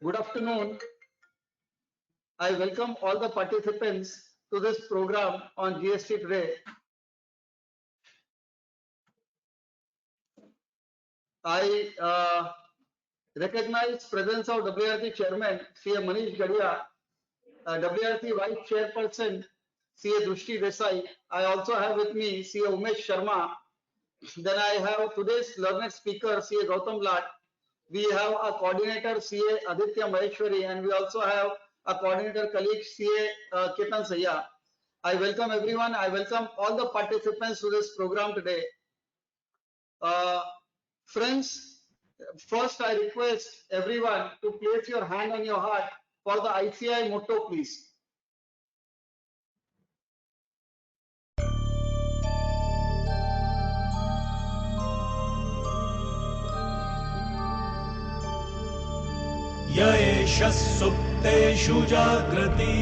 Good afternoon. I welcome all the participants to this program on GST today. I recognize presence of WRC Chairman CA Manish Gadia, WRC Vice Chairperson CA Drushti Desai. I also have with me CA Umesh Sharma. Then I have today's learned speaker CA Gautam Lat. We have a coordinator CA Aditya Maheshwari, and we also have a coordinator colleague CA Ketan Sayya. I welcome everyone. I welcome all the participants to this program today. Friends, first I request everyone to place your hand on your heart for the ICI motto, please. य एष सुप्तेषु जागृति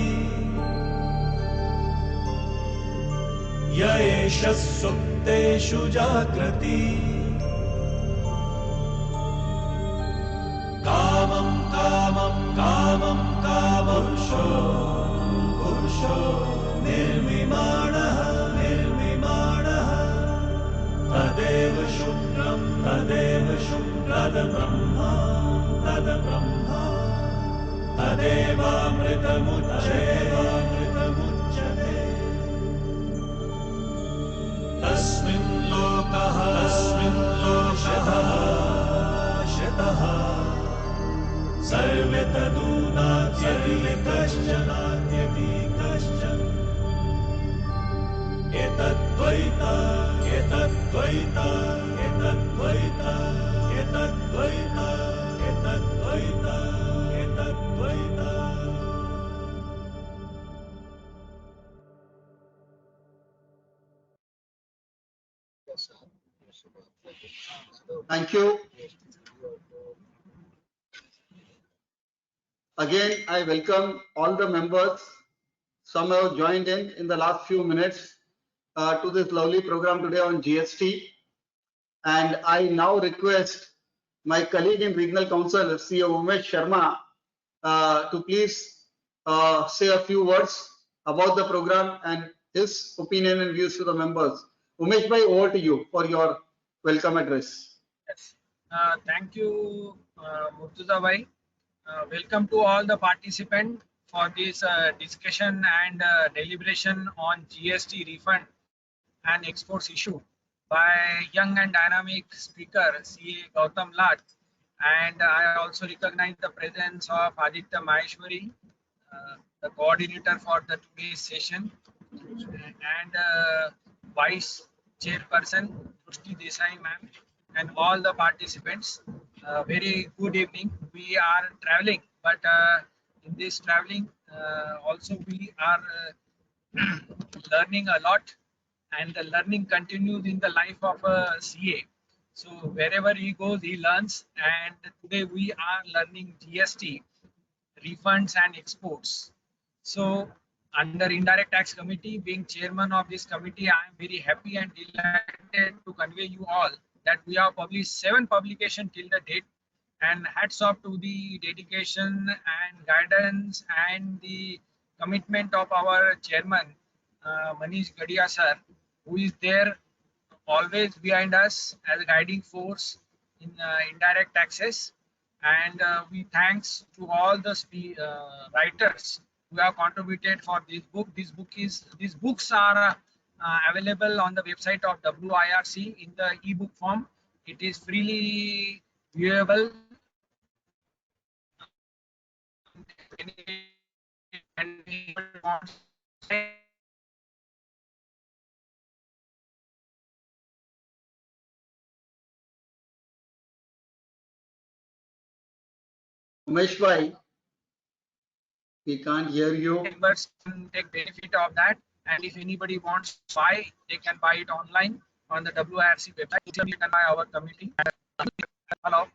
य एष सुप्तेषु जागृति कामं कामं कामं कामपुरुषो पुरुषो निर्मिमाणः निर्मिमाणः तदेव शुक्रं तद्ब्रह्मा तद्ब्रह्मा तदेवामृतमुच्यते तस्मिन् लोकः शतः सर्वे तदूनात्यपि कश्चन एतद्द्वैत एतद्द्वैत एतद्द्वैत एतद्द्वैत एतद्द्वैत एतद्द्वैत. Thank you. Again, I welcome all the members. Some have joined in the last few minutes to this lovely program today on GST. And I now request my colleague in Regional Council, CEO Umesh Sharma, to please say a few words about the program and his opinion and views to the members. Umesh bhai, over to you for your welcome address. Yes. Thank you, Murtuza bhai. Welcome to all the participants for this discussion and deliberation on GST refund and exports issue by young and dynamic speaker CA Gautam Lat, and I also recognize the presence of Aditya Maheshwari, the coordinator for the today's session, and Vice Chairperson Drushti Desai ma'am, and all the participants. Very good evening. We are traveling, but in this traveling also we are learning a lot, and the learning continues in the life of a CA. So wherever he goes, he learns, and today we are learning GST, refunds and exports. So under Indirect Tax Committee, being chairman of this committee, I am very happy and delighted to convey you all that we have published 7 publications till the date, and hats off to the dedication and guidance and the commitment of our chairman Manish Gadia sir, who is there always behind us as a guiding force in indirect taxes. And we thanks to all the writers who have contributed for this book. These books are available on the website of WIRC in the ebook form. It is freely viewable. Umesh bhai, we can't hear you. Members can take benefit of that, and if anybody wants to buy, they can buy it online on the WIRC website. You can buy our committee. Hello.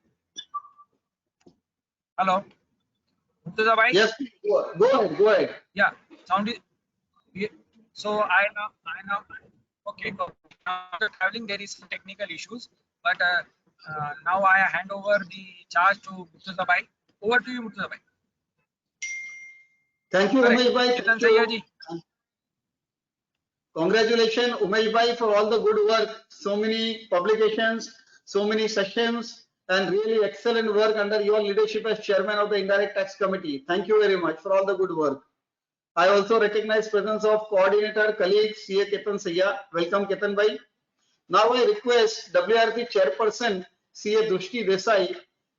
Hello. Murtuza bhai? Yes, go ahead. Yeah, sound is. So I now. Okay, go. After traveling, there is some technical issues, but now I hand over the charge to Murtuza bhai Over to you, Murtuza bhai. Thank you, Correct. Umesh bhai. Ketan Thank Saiya you. ji. Congratulations, Umesh bhai, for all the good work. So many publications, so many sessions, and really excellent work under your leadership as chairman of the Indirect Tax Committee. Thank you very much for all the good work. I also recognize presence of coordinator colleague CA Ketan Saiya. Welcome, Ketan bhai. Now I request WRC chairperson CA Drushti Desai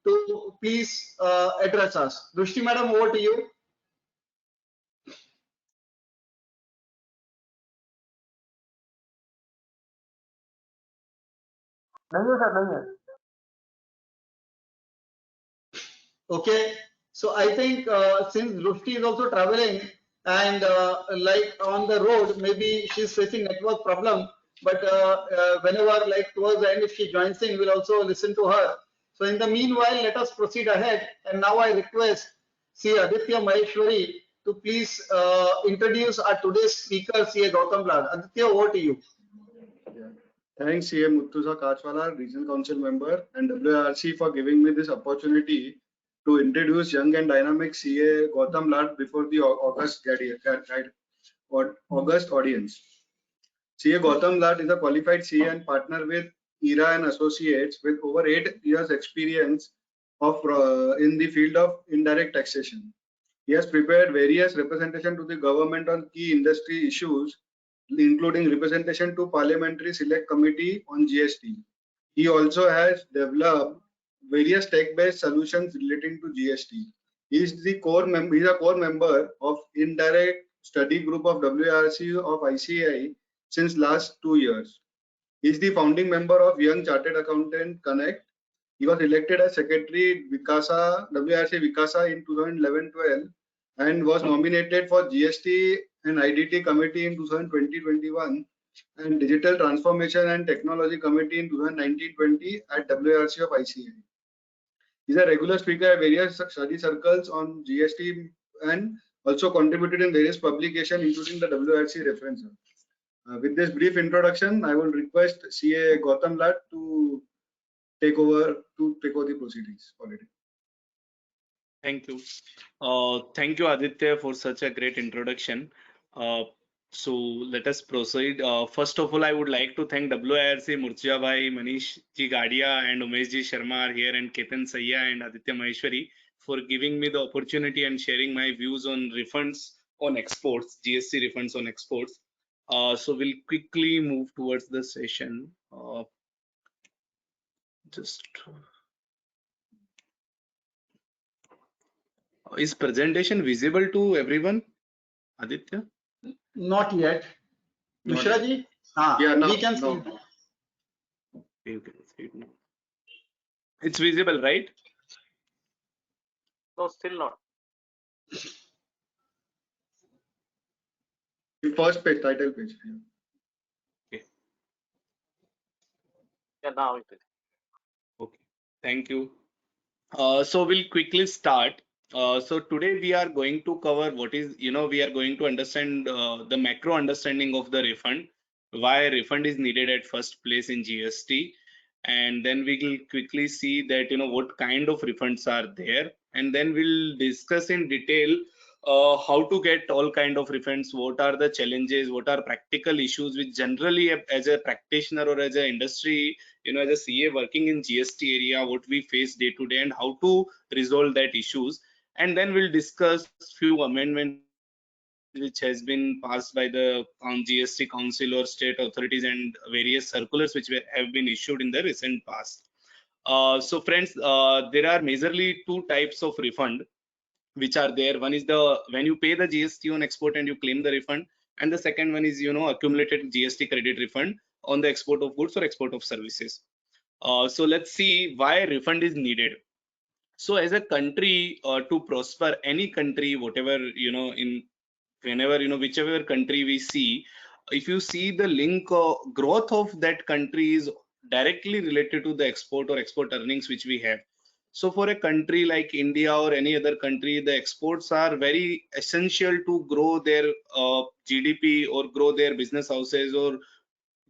to please address us. Drushti madam, over to you. Okay, so I think since Drushti is also traveling and like on the road, maybe she's facing network problem. But whenever like towards the end, if she joins in, we'll also listen to her. So in the meanwhile, let us proceed ahead. And now I request C. Aditya Maheshwari to please introduce our today's speaker, CA Gautam Lad. Aditya, over to you. Yeah. Thanks, CA Murtuza Kachwala, Regional Council Member, and WRC for giving me this opportunity to introduce young and dynamic CA Gautam Lad before the August audience. CA Gautam Lad is a qualified CA and partner with ERA and Associates with over 8 years experience of in the field of indirect taxation. He has prepared various representation to the government on key industry issues, including representation to Parliamentary Select Committee on GST. He also has developed various tech-based solutions relating to GST. He is a core member of Indirect Study Group of WRC of ICAI since last 2 years. He is the founding member of Young Chartered Accountant Connect. He was elected as Secretary Vikasa, WRC Vikasa in 2011-12 and was nominated for GST and IDT Committee in 2020-21 and Digital Transformation and Technology Committee in 2019-20 at WRC of ICAI. He is a regular speaker at various study circles on GST and also contributed in various publications, including the WRC reference. With this brief introduction, I will request CA Gautam Lad to take over the proceedings already. Thank you. Thank you, Aditya, for such a great introduction. So let us proceed. First of all, I would like to thank WIRC, Murtuza bhai, Manish ji Gadia, and Umesh ji Sharma are here, and Ketan Saiya and Aditya Maheshwari for giving me the opportunity and sharing my views on refunds on exports, GST refunds on exports. So we'll quickly move towards the session. Is presentation visible to everyone, Aditya? Not yet. Not Mishra ji? Yeah, no, we can see. no. You can see it now. It's visible, right? No, still not. The first page, title page. Yeah, now it is. Okay, thank you. So we'll quickly start. So today we are going to cover what is, we are going to understand the macro understanding of the refund, why refund is needed at first place in GST, and then we will quickly see that, what kind of refunds are there, and then we'll discuss in detail how to get all kind of refunds, what are the challenges, what are practical issues which generally as a practitioner or as an industry, as a CA working in GST area, what we face day to day and how to resolve that issues. And then we'll discuss few amendments which has been passed by the GST Council or state authorities and various circulars which have been issued in the recent past. So friends, there are majorly two types of refund which are there. One is when you pay the GST on export and you claim the refund, and the second one is accumulated GST credit refund on the export of goods or export of services. So let's see why refund is needed. So as a country, to prosper, any country, whatever, in whenever, whichever country we see, if you see the link, growth of that country is directly related to the export or export earnings which we have. So for a country like India or any other country, the exports are very essential to grow their GDP or grow their business houses or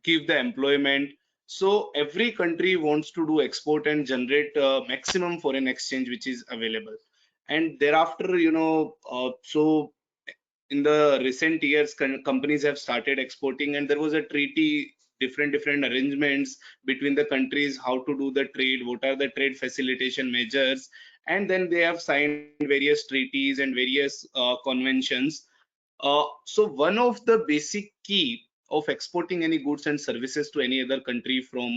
give the employment. So every country wants to do export and generate maximum foreign exchange which is available. and thereafter, so in the recent years, companies have started exporting, and there was a treaty, different arrangements between the countries, how to do the trade, what are the trade facilitation measures, and then they have signed various treaties and various conventions. So one of the basic key of exporting any goods and services to any other country from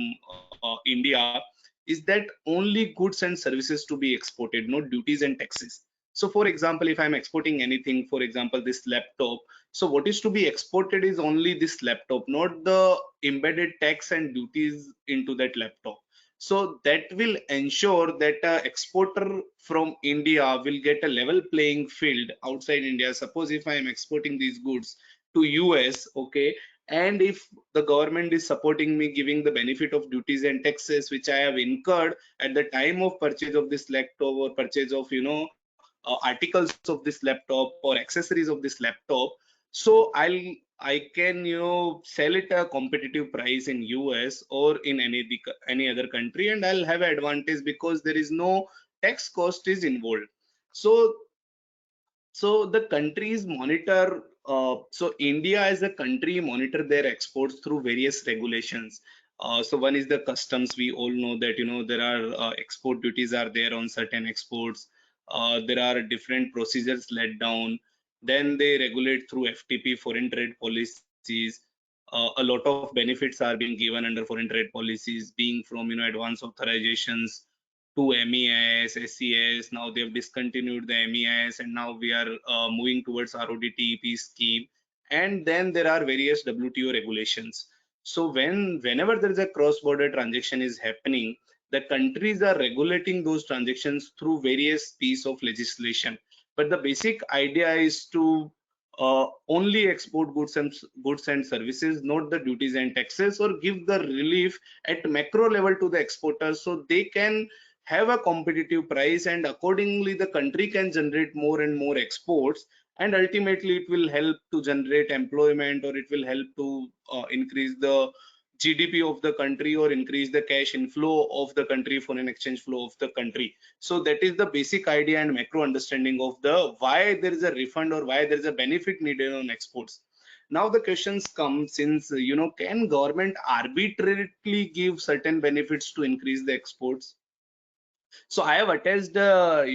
India is that only goods and services to be exported, no duties and taxes. So for example, if I'm exporting anything, for example, this laptop, so what is to be exported is only this laptop, not the embedded tax and duties into that laptop. So that will ensure that exporter from India will get a level playing field outside India. Suppose if I am exporting these goods to US, okay, and if the government is supporting me, giving the benefit of duties and taxes which I have incurred at the time of purchase of this laptop, or purchase of articles of this laptop or accessories of this laptop, so I can sell it a competitive price in US or in any other country, and I'll have an advantage because there is no tax cost is involved. So the countries monitor, so India as a country monitor their exports through various regulations. So one is the customs. We all know that there are export duties are there on certain exports. There are different procedures laid down. Then they regulate through FTP, foreign trade policies. A lot of benefits are being given under foreign trade policies, being from advance authorizations to MEIS, SES. Now they have discontinued the MEIS, and now we are moving towards RODTEP scheme. And then there are various WTO regulations. So whenever there is a cross-border transaction is happening, the countries are regulating those transactions through various piece of legislation. But the basic idea is to only export goods and services, not the duties and taxes, or give the relief at macro level to the exporters so they can have a competitive price, and accordingly the country can generate more and more exports, and ultimately it will help to generate employment, or it will help to increase the GDP of the country, or increase the cash inflow of the country, foreign exchange flow of the country. So that is the basic idea and macro understanding of the why there is a refund or why there is a benefit needed on exports. Now the questions come, since can government arbitrarily give certain benefits to increase the exports? So I have attached a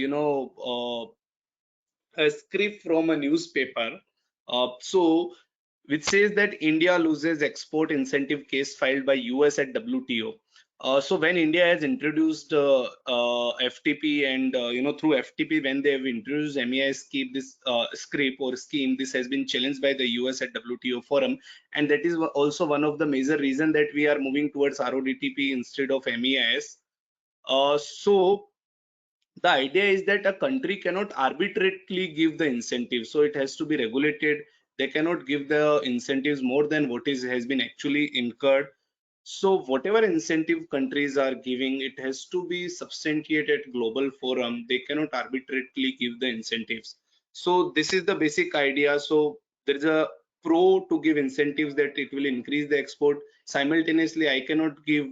script from a newspaper, which says that India loses export incentive case filed by US at WTO. So when India has introduced FTP, and through FTP, when they have introduced MEIS scheme, this script or scheme, this has been challenged by the US at WTO forum, and that is also one of the major reason that we are moving towards RODTP instead of MEIS. So the idea is that a country cannot arbitrarily give the incentive, so it has to be regulated. They cannot give the incentives more than what has been actually incurred. So whatever incentive countries are giving, it has to be substantiated at global forum. They cannot arbitrarily give the incentives. So this is the basic idea. So there is a pro to give incentives that it will increase the export. Simultaneously, I cannot give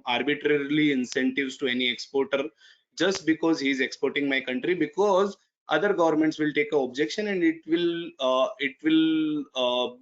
arbitrarily incentives to any exporter just because he is exporting my country, because other governments will take a objection, and it will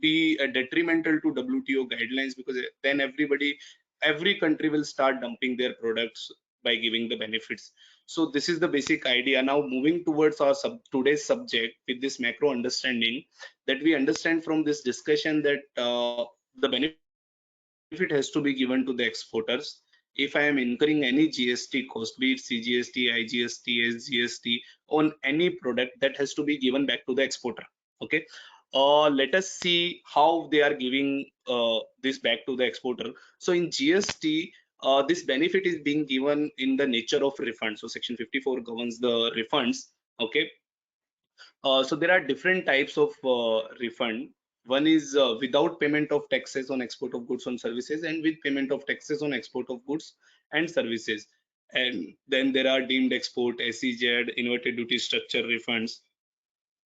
be a detrimental to WTO guidelines, because then every country will start dumping their products by giving the benefits. So this is the basic idea. Now moving towards our today's subject, with this macro understanding, that we understand from this discussion that the benefit has to be given to the exporters. If I am incurring any GST cost, be it CGST, IGST, SGST on any product, that has to be given back to the exporter. Okay. Let us see how they are giving this back to the exporter. So in GST, this benefit is being given in the nature of refund. So section 54 governs the refunds. Okay. So there are different types of refund. One is without payment of taxes on export of goods and services, and with payment of taxes on export of goods and services. And then there are deemed export, SEZ, inverted duty structure refunds.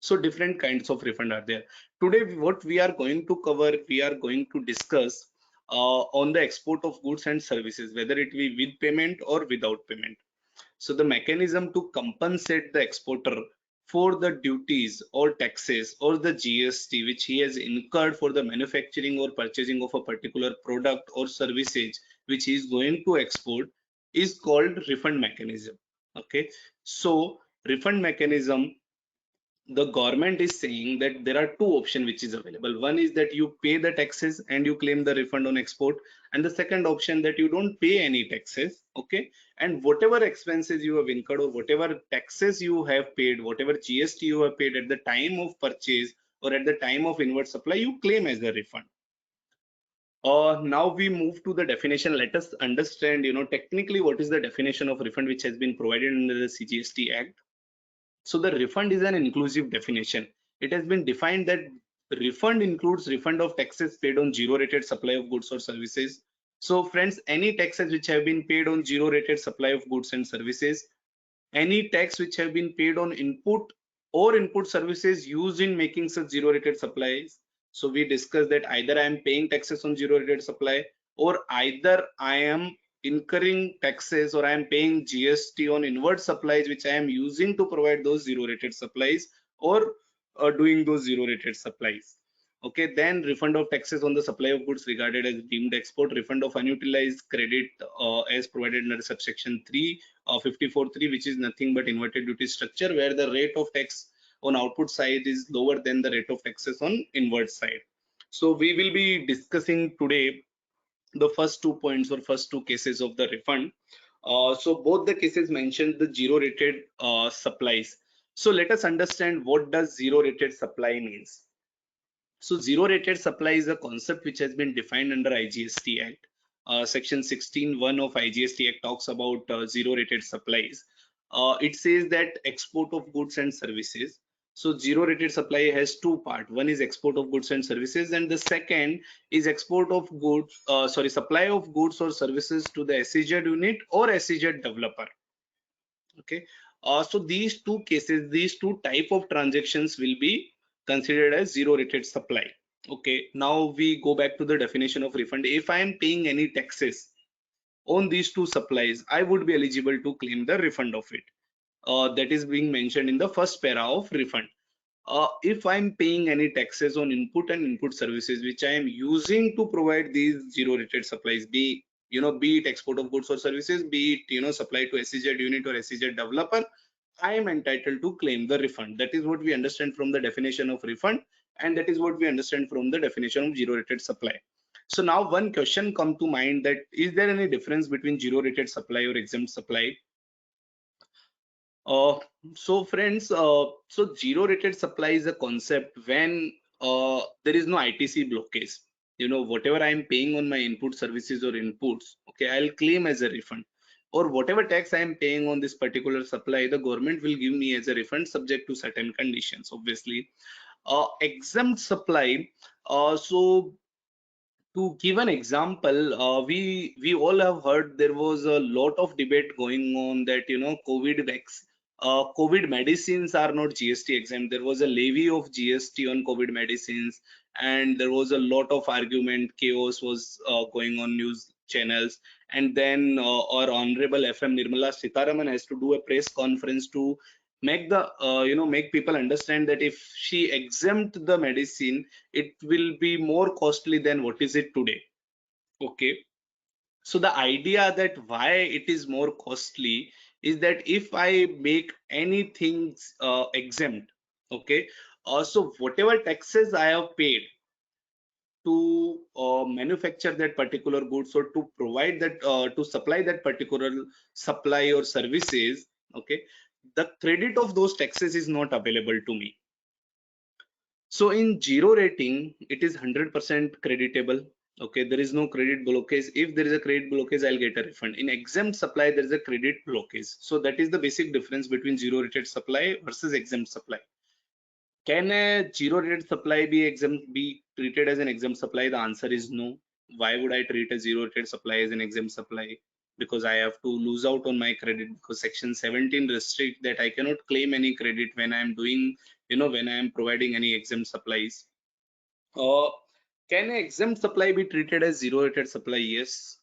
So different kinds of refund are there. Today, what we are going to cover, we are going to discuss on the export of goods and services, whether it be with payment or without payment. So the mechanism to compensate the exporter for the duties or taxes or the GST which he has incurred for the manufacturing or purchasing of a particular product or services which he is going to export is called refund mechanism. Okay, so refund mechanism, the government is saying that there are two options which is available. One is that you pay the taxes and you claim the refund on export, and the second option that you don't pay any taxes, okay, and whatever expenses you have incurred or whatever taxes you have paid, whatever GST you have paid at the time of purchase or at the time of inward supply, you claim as a refund. Now we move to the definition. Let us understand, technically what is the definition of refund which has been provided under the CGST Act. So the refund is an inclusive definition. It has been defined that refund includes refund of taxes paid on zero rated supply of goods or services. So friends, any taxes which have been paid on zero rated supply of goods and services, any tax which have been paid on input or input services used in making such zero rated supplies. So we discussed that either I am paying taxes on zero rated supply, or either I am incurring taxes or I am paying GST on inward supplies which I am using to provide those zero rated supplies or doing those zero rated supplies. Okay, then refund of taxes on the supply of goods regarded as deemed export, refund of unutilized credit as provided under subsection 3 of 54.3, which is nothing but inverted duty structure where the rate of tax on output side is lower than the rate of taxes on inward side. So we will be discussing today the first 2 points or first 2 cases of the refund. So both the cases mentioned the zero rated supplies. So let us understand what does zero rated supply means. So zero rated supply is a concept which has been defined under IGST Act. Section 16(1) of IGST Act talks about zero rated supplies. It says that export of goods and services. So zero rated supply has two parts. One is export of goods and services, and the second is export of goods, supply of goods or services to the SEZ unit or SEZ developer. Okay. So these two cases, these two type of transactions will be considered as zero rated supply. Okay, now we go back to the definition of refund. If I am paying any taxes on these two supplies, I would be eligible to claim the refund of it. That is being mentioned in the first para of refund. If I'm paying any taxes on input and input services which I am using to provide these zero rated supplies, be it export of goods or services, be it supply to SEZ unit or SEZ developer, I am entitled to claim the refund. That is what we understand from the definition of refund, and that is what we understand from the definition of zero rated supply. So now one question come to mind, that is there any difference between zero rated supply or exempt supply? So friends, so zero rated supply is a concept when there is no ITC blockage. Whatever I am paying on my input services or inputs, okay, I'll claim as a refund. Or whatever tax I am paying on this particular supply, the government will give me as a refund subject to certain conditions, obviously. Exempt supply, so to give an example, we all have heard there was a lot of debate going on that COVID medicines are not GST exempt. There was a levy of GST on COVID medicines, and there was a lot of argument, chaos was going on news channels. And then our honorable FM Nirmala Sitharaman has to do a press conference to make the make people understand that if she exempt the medicine, it will be more costly than what is it today. Okay, so the idea that why it is more costly is that if I make anything exempt, okay, so whatever taxes I have paid to manufacture that particular goods or to provide that to supply that particular supply or services, okay, the credit of those taxes is not available to me. So in zero rating, it is 100% creditable. Okay, there is no credit blockage. If there is a credit blockage, I'll get a refund. In exempt supply, there is a credit blockage. So that is the basic difference between zero rated supply versus exempt supply. Can a zero rated supply be treated as an exempt supply? The answer is no. Why would I treat a zero rated supply as an exempt supply? Because I have to lose out on my credit, because section 17 restricts that I cannot claim any credit when I am doing, when I am providing any exempt supplies. Can an exempt supply be treated as zero rated supply? Yes.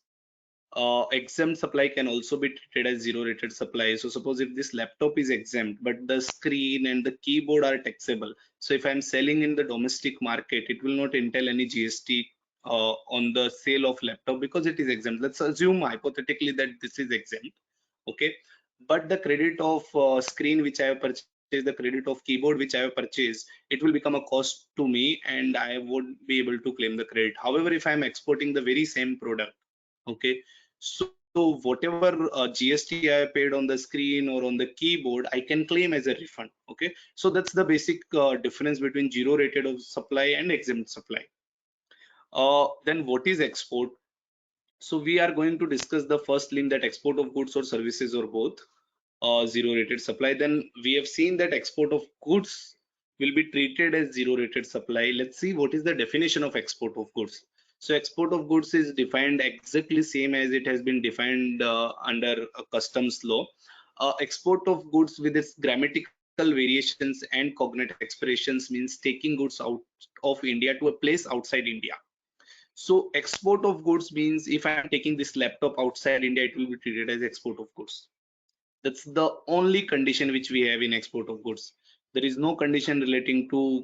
exempt supply can also be treated as zero rated supply. So suppose if this laptop is exempt, but the screen and the keyboard are taxable. So if I'm selling in the domestic market, it will not entail any GST on the sale of laptop because it is exempt. Let's assume hypothetically that this is exempt. Okay, but the credit of screen which I have purchased, the credit of keyboard which I have purchased, it will become a cost to me and I would be able to claim the credit. However, if I'm exporting the very same product, okay, so whatever GST I have paid on the screen or on the keyboard, I can claim as a refund. Okay, so that's the basic difference between zero rated of supply and exempt supply. Then what is export? So we are going to discuss the first limb, that export of goods or services or both, zero rated supply. Then we have seen that export of goods will be treated as zero rated supply. Let's see what is the definition of export of goods. So export of goods is defined exactly same as it has been defined under customs law. Export of goods with its grammatical variations and cognate expressions means taking goods out of India to a place outside India. So export of goods means if I'm taking this laptop outside India, it will be treated as export of goods. That's the only condition which we have in export of goods. There is no condition relating to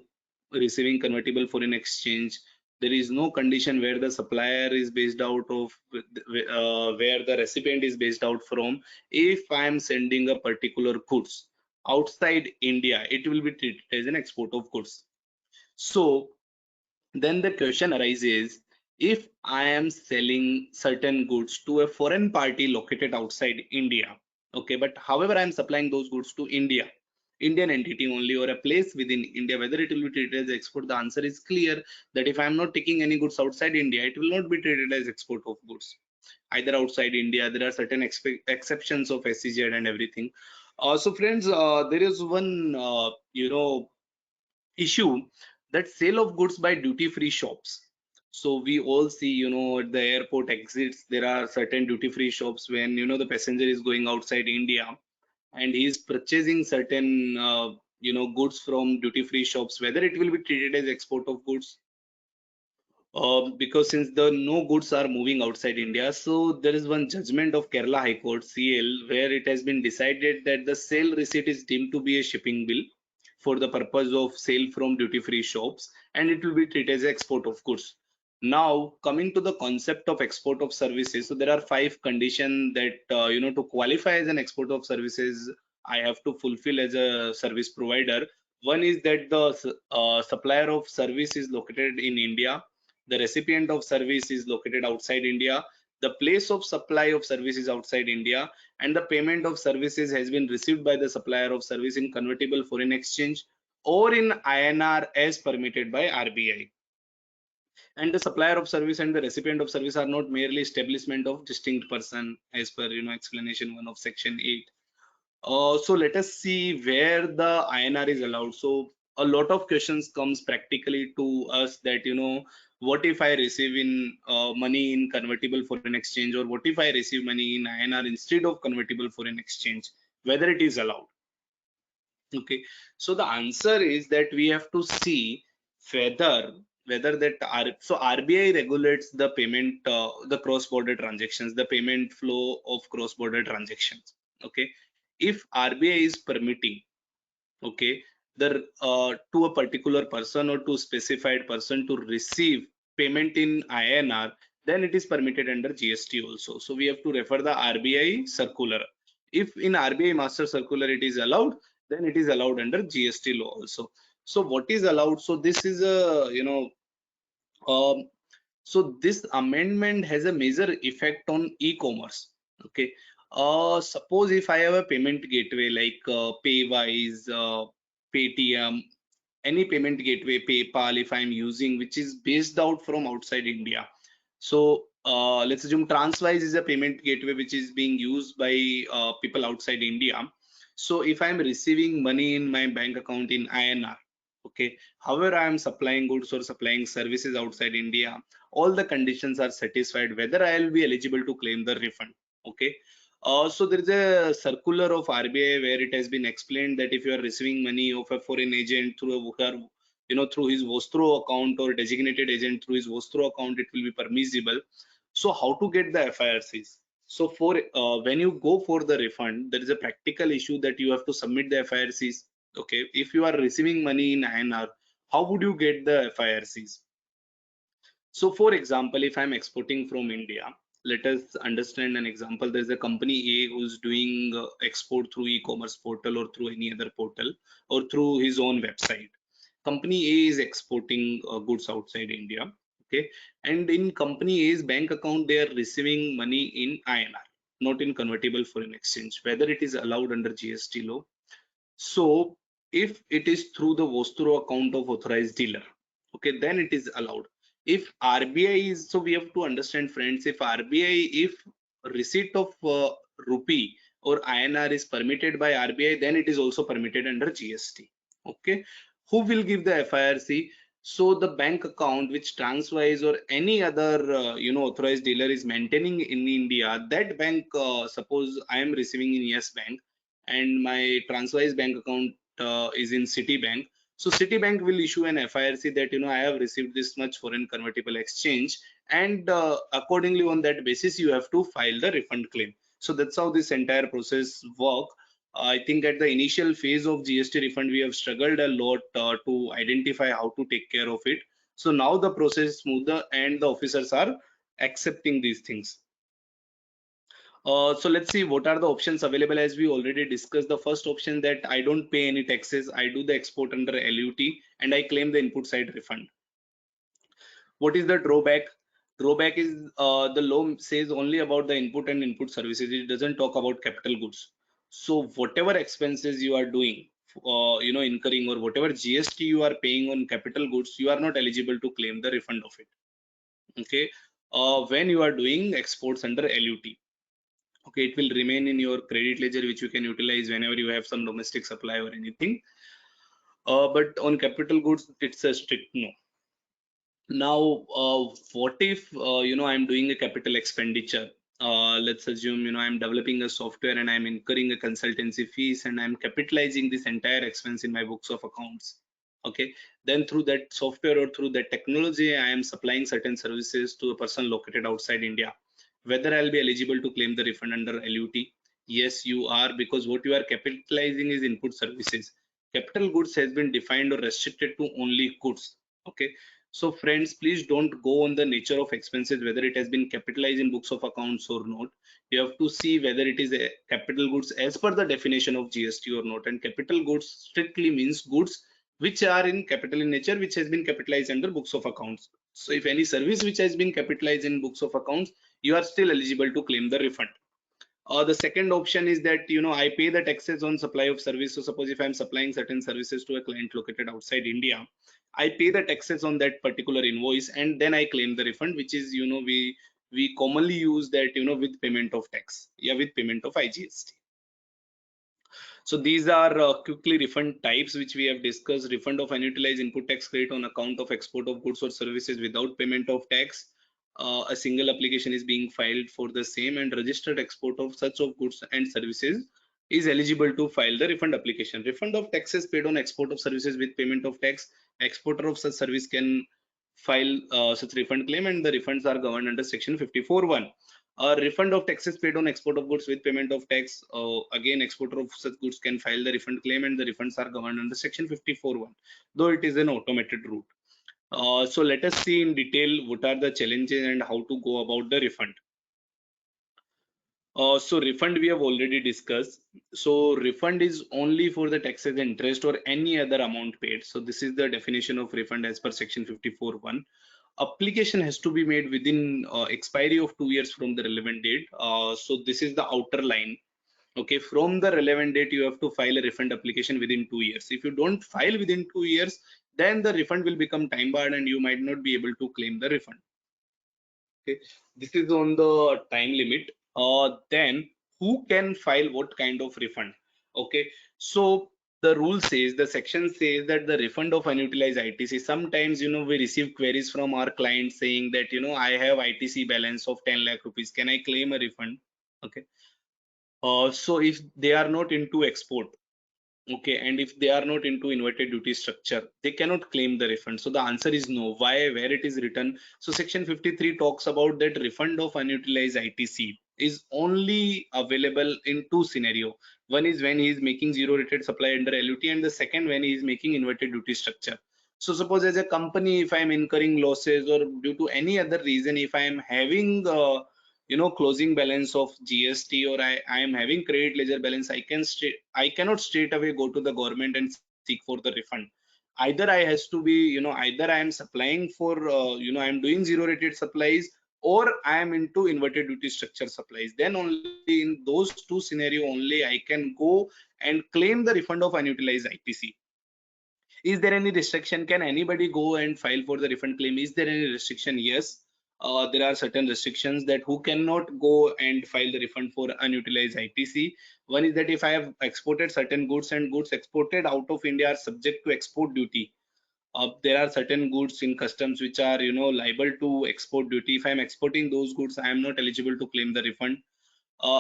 receiving convertible foreign exchange. There is no condition where the supplier is based out of, where the recipient is based out from. If I am sending a particular goods outside India, it will be treated as an export of goods. So then the question arises, if I am selling certain goods to a foreign party located outside India, okay, but however I am supplying those goods to Indian entity only, or a place within India, whether it will be treated as export? The answer is clear, that if I am not taking any goods outside India, it will not be treated as export of goods. Either outside India, there are certain exceptions of SEZ and everything. So friends, there is one issue, that sale of goods by duty-free shops. So we all see, at the airport exits, there are certain duty-free shops when, the passenger is going outside India and he is purchasing certain, goods from duty-free shops, whether it will be treated as export of goods. Because since the no goods are moving outside India, so there is one judgment of Kerala High Court CL where it has been decided that the sale receipt is deemed to be a shipping bill for the purpose of sale from duty-free shops, and it will be treated as export of goods. Now coming to the concept of export of services, so there are 5 conditions that to qualify as an export of services I have to fulfill as a service provider. One is that the supplier of service is located in India, the recipient of service is located outside India, the place of supply of service is outside India, and the payment of services has been received by the supplier of service in convertible foreign exchange or in INR as permitted by RBI. And the supplier of service and the recipient of service are not merely establishment of distinct person as per explanation 1 of section 8. So let us see where the INR is allowed. So a lot of questions comes practically to us that what if I receive in money in convertible foreign exchange, or what if I receive money in INR instead of convertible foreign exchange, whether it is allowed. Okay, so the answer is that we have to see whether that so RBI regulates the payment, the cross-border transactions, the payment flow of cross-border transactions. Okay, if RBI is permitting, okay, the to a particular person or to specified person to receive payment in INR, then it is permitted under GST also. So we have to refer the RBI circular. If in RBI master circular it is allowed, then it is allowed under GST law also. So what is allowed? So this is a so this amendment has a major effect on e-commerce. Okay, suppose if I have a payment gateway like Paywise, Paytm, any payment gateway, PayPal, if I'm using, which is based out from outside India. So let's assume Transwise is a payment gateway which is being used by people outside India. So if I'm receiving money in my bank account in INR, okay, however I am supplying goods or supplying services outside India, all the conditions are satisfied, whether I will be eligible to claim the refund. Okay, so there is a circular of RBI where it has been explained that if you are receiving money of a foreign agent through through his Vostro account or designated agent through his Vostro account, it will be permissible. So how to get the FIRCs? So for when you go for the refund, there is a practical issue that you have to submit the FIRCs. Okay, if you are receiving money in INR, how would you get the FIRCs? So for example, if I'm exporting from India, let us understand an example. There's a company A who's doing export through e-commerce portal or through any other portal or through his own website. Company A is exporting goods outside India. Okay, and in company A's bank account, they are receiving money in INR, not in convertible foreign exchange, whether it is allowed under GST law. So if it is through the Vostro account of authorized dealer, okay, then it is allowed. If RBI is, so we have to understand, friends, if RBI, if receipt of rupee or INR is permitted by RBI, then it is also permitted under GST. Okay, who will give the FIRC? So the bank account which Transwise or any other authorized dealer is maintaining in India, that bank, suppose I am receiving in Yes Bank and my Transwise bank account is in Citibank. So Citibank will issue an FIRC that I have received this much foreign convertible exchange, and accordingly on that basis you have to file the refund claim. So that's how this entire process work. I think at the initial phase of GST refund we have struggled a lot to identify how to take care of it. So now the process is smoother and the officers are accepting these things. So let's see what are the options available. As we already discussed, the first option that I don't pay any taxes, I do the export under LUT and I claim the input side refund. What is the drawback? Drawback is the law says only about the input and input services. It doesn't talk about capital goods. So whatever expenses you are doing, incurring, or whatever GST you are paying on capital goods, you are not eligible to claim the refund of it. Okay, when you are doing exports under LUT. Okay, it will remain in your credit ledger, which you can utilize whenever you have some domestic supply or anything. But on capital goods, it's a strict no. Now, what if I'm doing a capital expenditure? Let's assume I'm developing a software and I'm incurring a consultancy fees and I'm capitalizing this entire expense in my books of accounts. Okay, then through that software or through that technology, I am supplying certain services to a person located outside India. Whether I'll be eligible to claim the refund under LUT? Yes, you are, because what you are capitalizing is input services. Capital goods has been defined or restricted to only goods. Okay, so friends, please don't go on the nature of expenses, whether it has been capitalized in books of accounts or not. You have to see whether it is a capital goods as per the definition of GST or not. And capital goods strictly means goods which are in capital in nature, which has been capitalized under books of accounts. So if any service which has been capitalized in books of accounts, you are still eligible to claim the refund. The second option is that I pay the taxes on supply of service. So suppose if I'm supplying certain services to a client located outside India, I pay the taxes on that particular invoice and then I claim the refund, which is we commonly use that with payment of tax, with payment of IGST. So these are quickly refund types which we have discussed. Refund of unutilized input tax credit on account of export of goods or services without payment of tax. A single application is being filed for the same, and registered export of such of goods and services is eligible to file the refund application. Refund of taxes paid on export of services with payment of tax. Exporter of such service can file such refund claim, and the refunds are governed under section 54(1). Refund of taxes paid on export of goods with payment of tax. Again, exporter of such goods can file the refund claim, and the refunds are governed under section 54(1), though it is an automated route. So let us see in detail what are the challenges and how to go about the refund. So refund we have already discussed. So refund is only for the taxes and interest or any other amount paid. So this is the definition of refund as per section 54(1). Application has to be made within expiry of 2 years from the relevant date. So this is the outer line. Okay, from the relevant date you have to file a refund application within 2 years. If you don't file within 2 years, then the refund will become time barred and you might not be able to claim the refund. Okay, this is on the time limit. Then who can file what kind of refund? Okay, so the rule says, the section says that the refund of unutilized ITC, sometimes we receive queries from our clients saying that I have ITC balance of 10 lakh rupees, can I claim a refund? Okay, so if they are not into export, Okay, and if they are not into inverted duty structure, they cannot claim the refund. So the answer is no. Why? Where it is written? So section 53 talks about that refund of unutilized ITC is only available in two scenario. One is when he is making zero rated supply under LUT, and the second when he is making inverted duty structure. So suppose as a company, if I am incurring losses or due to any other reason, if I am having closing balance of GST, or I am having credit ledger balance, I cannot straight away go to the government and seek for the refund. Either I has to be, either I am supplying for, I am doing zero rated supplies, or I am into inverted duty structure supplies. Then only in those two scenario only I can go and claim the refund of unutilized ITC. Is there any restriction? Can anybody go and file for the refund claim? Is there any restriction? Yes. There are certain restrictions that who cannot go and file the refund for unutilized ITC. One is that if I have exported certain goods and goods exported out of India are subject to export duty. There are certain goods in customs which are liable to export duty. If I am exporting those goods, I am not eligible to claim the refund.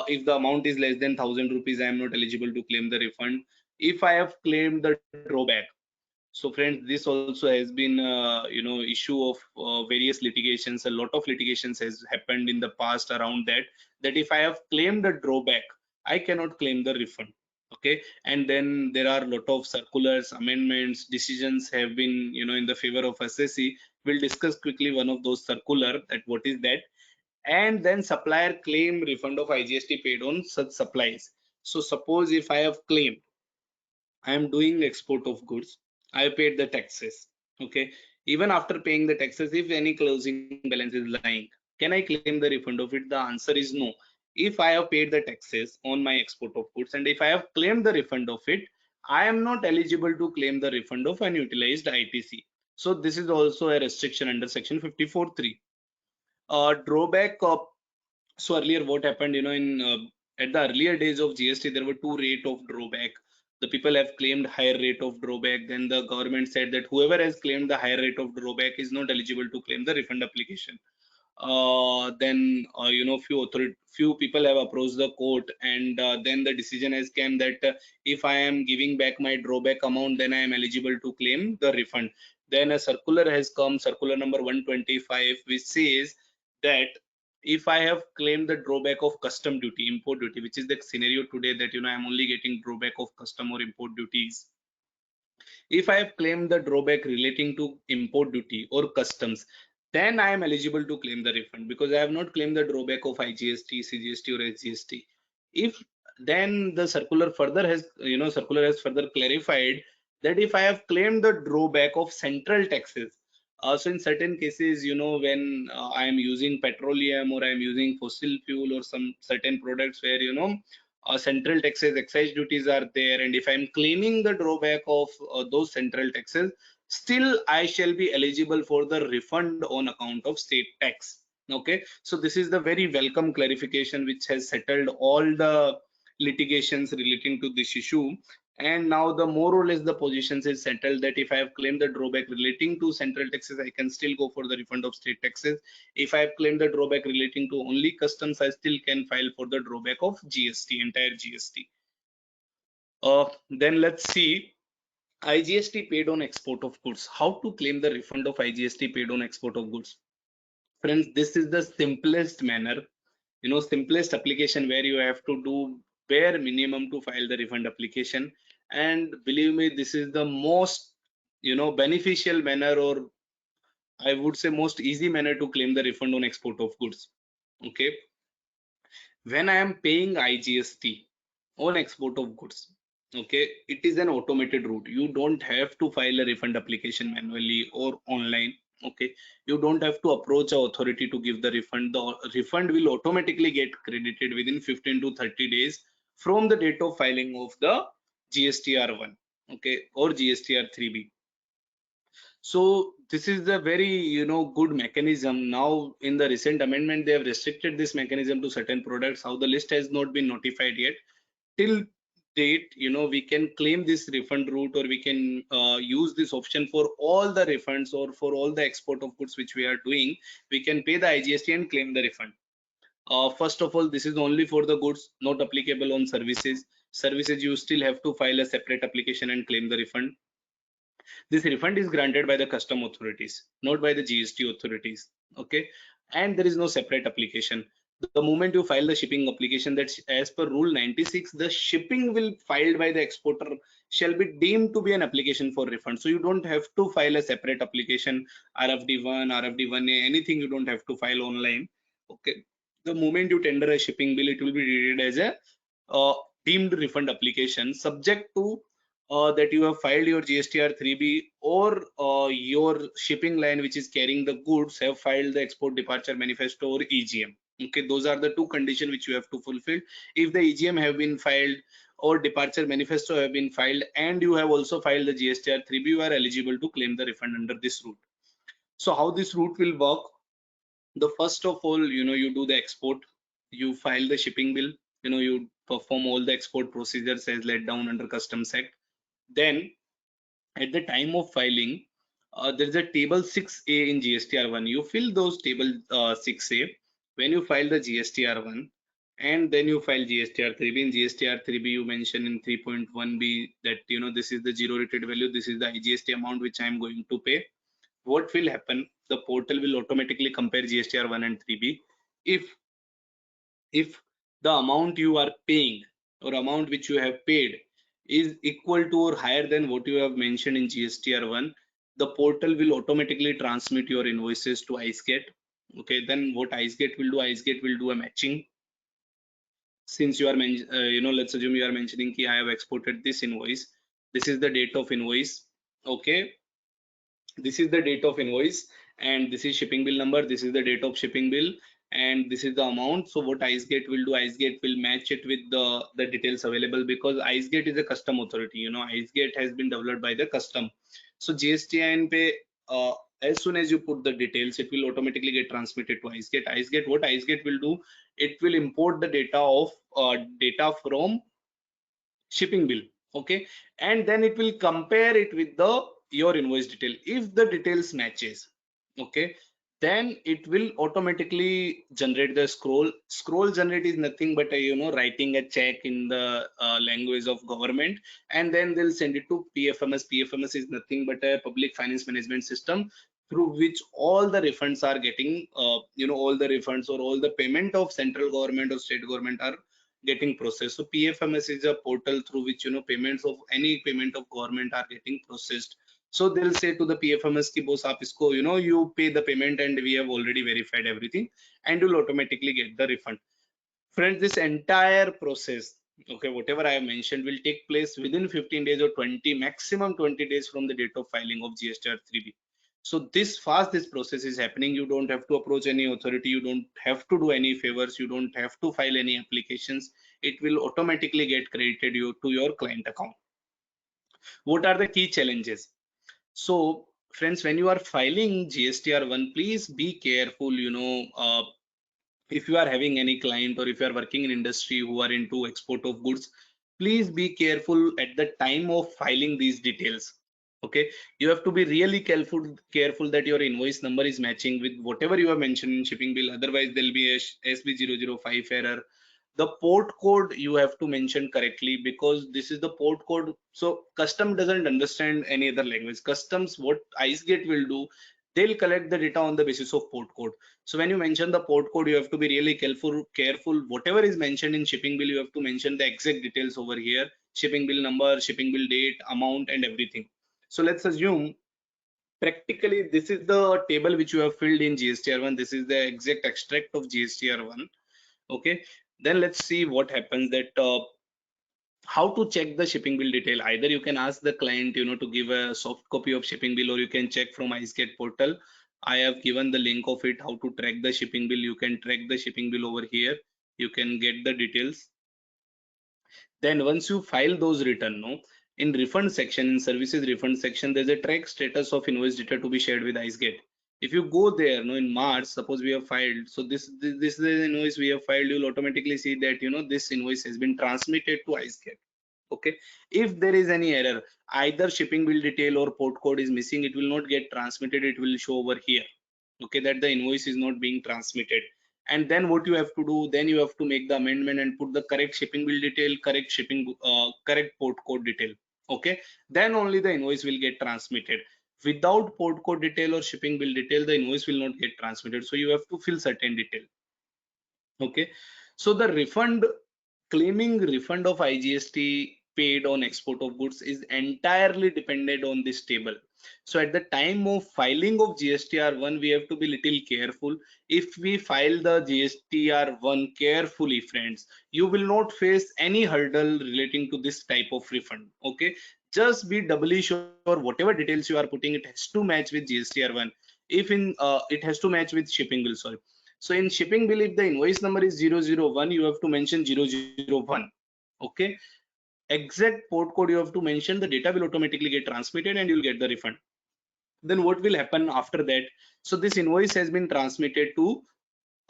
If the amount is less than 1,000 rupees, I am not eligible to claim the refund. If I have claimed the drawback, so friends, this also has been issue of various litigations. A lot of litigations has happened in the past around that if I have claimed a drawback, I cannot claim the refund. Okay, and then there are a lot of circulars, amendments, decisions have been in the favor of SSC. We'll discuss quickly one of those circular, that what is that. And then supplier claim refund of IGST paid on such supplies. So suppose if I have claimed, I am doing export of goods, I paid the taxes. Okay, even after paying the taxes, if any closing balance is lying, can I claim the refund of it? The answer is no. If I have paid the taxes on my export of goods and if I have claimed the refund of it, I am not eligible to claim the refund of unutilized ITC. So this is also a restriction under section 54(3). Drawback of, so earlier what happened, in at the earlier days of GST, there were two rate of drawback. The people have claimed higher rate of drawback. Then the government said that whoever has claimed the higher rate of drawback is not eligible to claim the refund application. Then few people have approached the court, and then the decision has came that if I am giving back my drawback amount, then I am eligible to claim the refund. Then a circular has come, circular number 125, which says that if I have claimed the drawback of custom duty, import duty, which is the scenario today, that I'm only getting drawback of custom or import duties. If I have claimed the drawback relating to import duty or customs, then I am eligible to claim the refund, because I have not claimed the drawback of IGST, CGST or SGST. If then the circular further has, further clarified that if I have claimed the drawback of central taxes, so in certain cases, when I am using petroleum or I am using fossil fuel or some certain products where, central taxes, excise duties are there, and if I'm claiming the drawback of those central taxes, still I shall be eligible for the refund on account of state tax. Okay, so this is the very welcome clarification which has settled all the litigations relating to this issue. And now the more or less the positions is settled that if I have claimed the drawback relating to central taxes, I can still go for the refund of state taxes. If I have claimed the drawback relating to only customs, I still can file for the drawback of GST, entire GST. Then let's see IGST paid on export of goods. How to claim the refund of IGST paid on export of goods? Friends, this is the simplest manner, simplest application where you have to do bare minimum to file the refund application. And believe me, this is the most, beneficial manner, or I would say most easy manner to claim the refund on export of goods. Okay, when I am paying IGST on export of goods, okay, it is an automated route. You don't have to file a refund application manually or online. Okay, you don't have to approach an authority to give the refund. The refund will automatically get credited within 15 to 30 days from the date of filing of the GSTR1, okay, or GSTR3B. So this is the very good mechanism. Now in the recent amendment, they have restricted this mechanism to certain products. How the list has not been notified yet. Till date, we can claim this refund route, or we can use this option for all the refunds, or for all the export of goods which we are doing. We can pay the IGST and claim the refund. First of all, this is only for the goods, not applicable on services. Services, you still have to file a separate application and claim the refund. This refund is granted by the custom authorities, not by the GST authorities. Okay, and there is no separate application. The moment you file the shipping application, that's as per rule 96, the shipping will filed by the exporter shall be deemed to be an application for refund. So you don't have to file a separate application, RFD1, RFD1A, anything you don't have to file online. Okay, the moment you tender a shipping bill, it will be treated as a deemed refund application, subject to that you have filed your GSTR 3B, or your shipping line which is carrying the goods have filed the export departure manifesto or EGM. Okay, those are the two conditions which you have to fulfill. If the EGM have been filed or departure manifesto have been filed, and you have also filed the GSTR 3B, you are eligible to claim the refund under this route. So how this route will work? The first of all, you do the export, you file the shipping bill, you perform all the export procedures as laid down under Customs Act. Then at the time of filing, there is a table 6A in GSTR1. You fill those table 6A when you file the GSTR1, and then you file GSTR3B. In GSTR3B, you mention in 3.1B that this is the zero rated value, this is the IGST amount which I am going to pay. What will happen? The portal will automatically compare GSTR1 and 3B. If the amount you are paying or amount which you have paid is equal to or higher than what you have mentioned in GSTR1, the portal will automatically transmit your invoices to IceGate. Okay, then what IceGate will do? IceGate will do a matching. Since you are let's assume you are mentioning ki I have exported this invoice, this is the date of invoice. Okay, this is the date of invoice, and this is shipping bill number, this is the date of shipping bill, and this is the amount. So what IceGate will do? IceGate will match it with the details available, because IceGate is a custom authority. IceGate has been developed by the custom. So GSTIN pay, as soon as you put the details, it will automatically get transmitted to IceGate. What IceGate will do? It will import the data from shipping bill. Okay, and then it will compare it with your invoice detail. If the details matches, okay, then it will automatically generate the scroll generate is nothing but writing a check in the language of government, and then they'll send it to PFMS is nothing but a public finance management system through which all the refunds are getting all the refunds or all the payment of central government or state government are getting processed. So PFMS is a portal through which payments of any payment of government are getting processed. So they'll say to the PFMS ki boss aap isko you pay the payment and we have already verified everything, and you'll automatically get the refund. Friends, this entire process, okay, whatever I have mentioned, will take place within 15 days or maximum 20 days from the date of filing of GSTR 3B. So this process is happening. You don't have to approach any authority, you don't have to do any favors, you don't have to file any applications. It will automatically get credited to your client account. What are the key challenges? So friends, when you are filing GSTR1, please be careful. If you are having any client, or if you are working in industry who are into export of goods, please be careful at the time of filing these details. Okay, you have to be really careful that your invoice number is matching with whatever you have mentioned in shipping bill. Otherwise there'll be a SB005 error. The port code you have to mention correctly, because this is the port code. So custom doesn't understand any other language. Customs, what IceGate will do, they'll collect the data on the basis of port code. So when you mention the port code, you have to be really careful. Whatever is mentioned in shipping bill, you have to mention the exact details over here: shipping bill number, shipping bill date, amount, and everything. So let's assume practically this is the table which you have filled in GSTR1. This is the exact extract of GSTR1. Okay, then let's see what happens, that how to check the shipping bill detail. Either you can ask the client to give a soft copy of shipping bill, or you can check from IceGate portal. I have given the link of it, how to track the shipping bill. You can track the shipping bill over here, you can get the details. Then once you file those return, in refund section, in services refund section, there's a track status of invoice data to be shared with IceGate. If you go there, in March, suppose we have filed, so this is the invoice we have filed, you'll automatically see that this invoice has been transmitted to IceGate. Okay, if there is any error, either shipping bill detail or port code is missing, it will not get transmitted, it will show over here, okay, that the invoice is not being transmitted. And then what you have to do, then you have to make the amendment and put the correct shipping bill detail, correct correct port code detail. Okay, then only the invoice will get transmitted. Without port code detail or shipping bill detail, the invoice will not get transmitted. So you have to fill certain detail. Okay, so the claiming refund of IGST paid on export of goods is entirely dependent on this table. So at the time of filing of GSTR1, we have to be little careful. If we file the GSTR1 carefully, friends, you will not face any hurdle relating to this type of refund. Okay, just be doubly sure whatever details you are putting, it has to match with GSTR1. If it has to match with shipping bill, sorry. So in shipping bill, if the invoice number is 001, you have to mention 001. Okay, exact port code you have to mention, the data will automatically get transmitted and you'll get the refund. Then what will happen after that? So this invoice has been transmitted to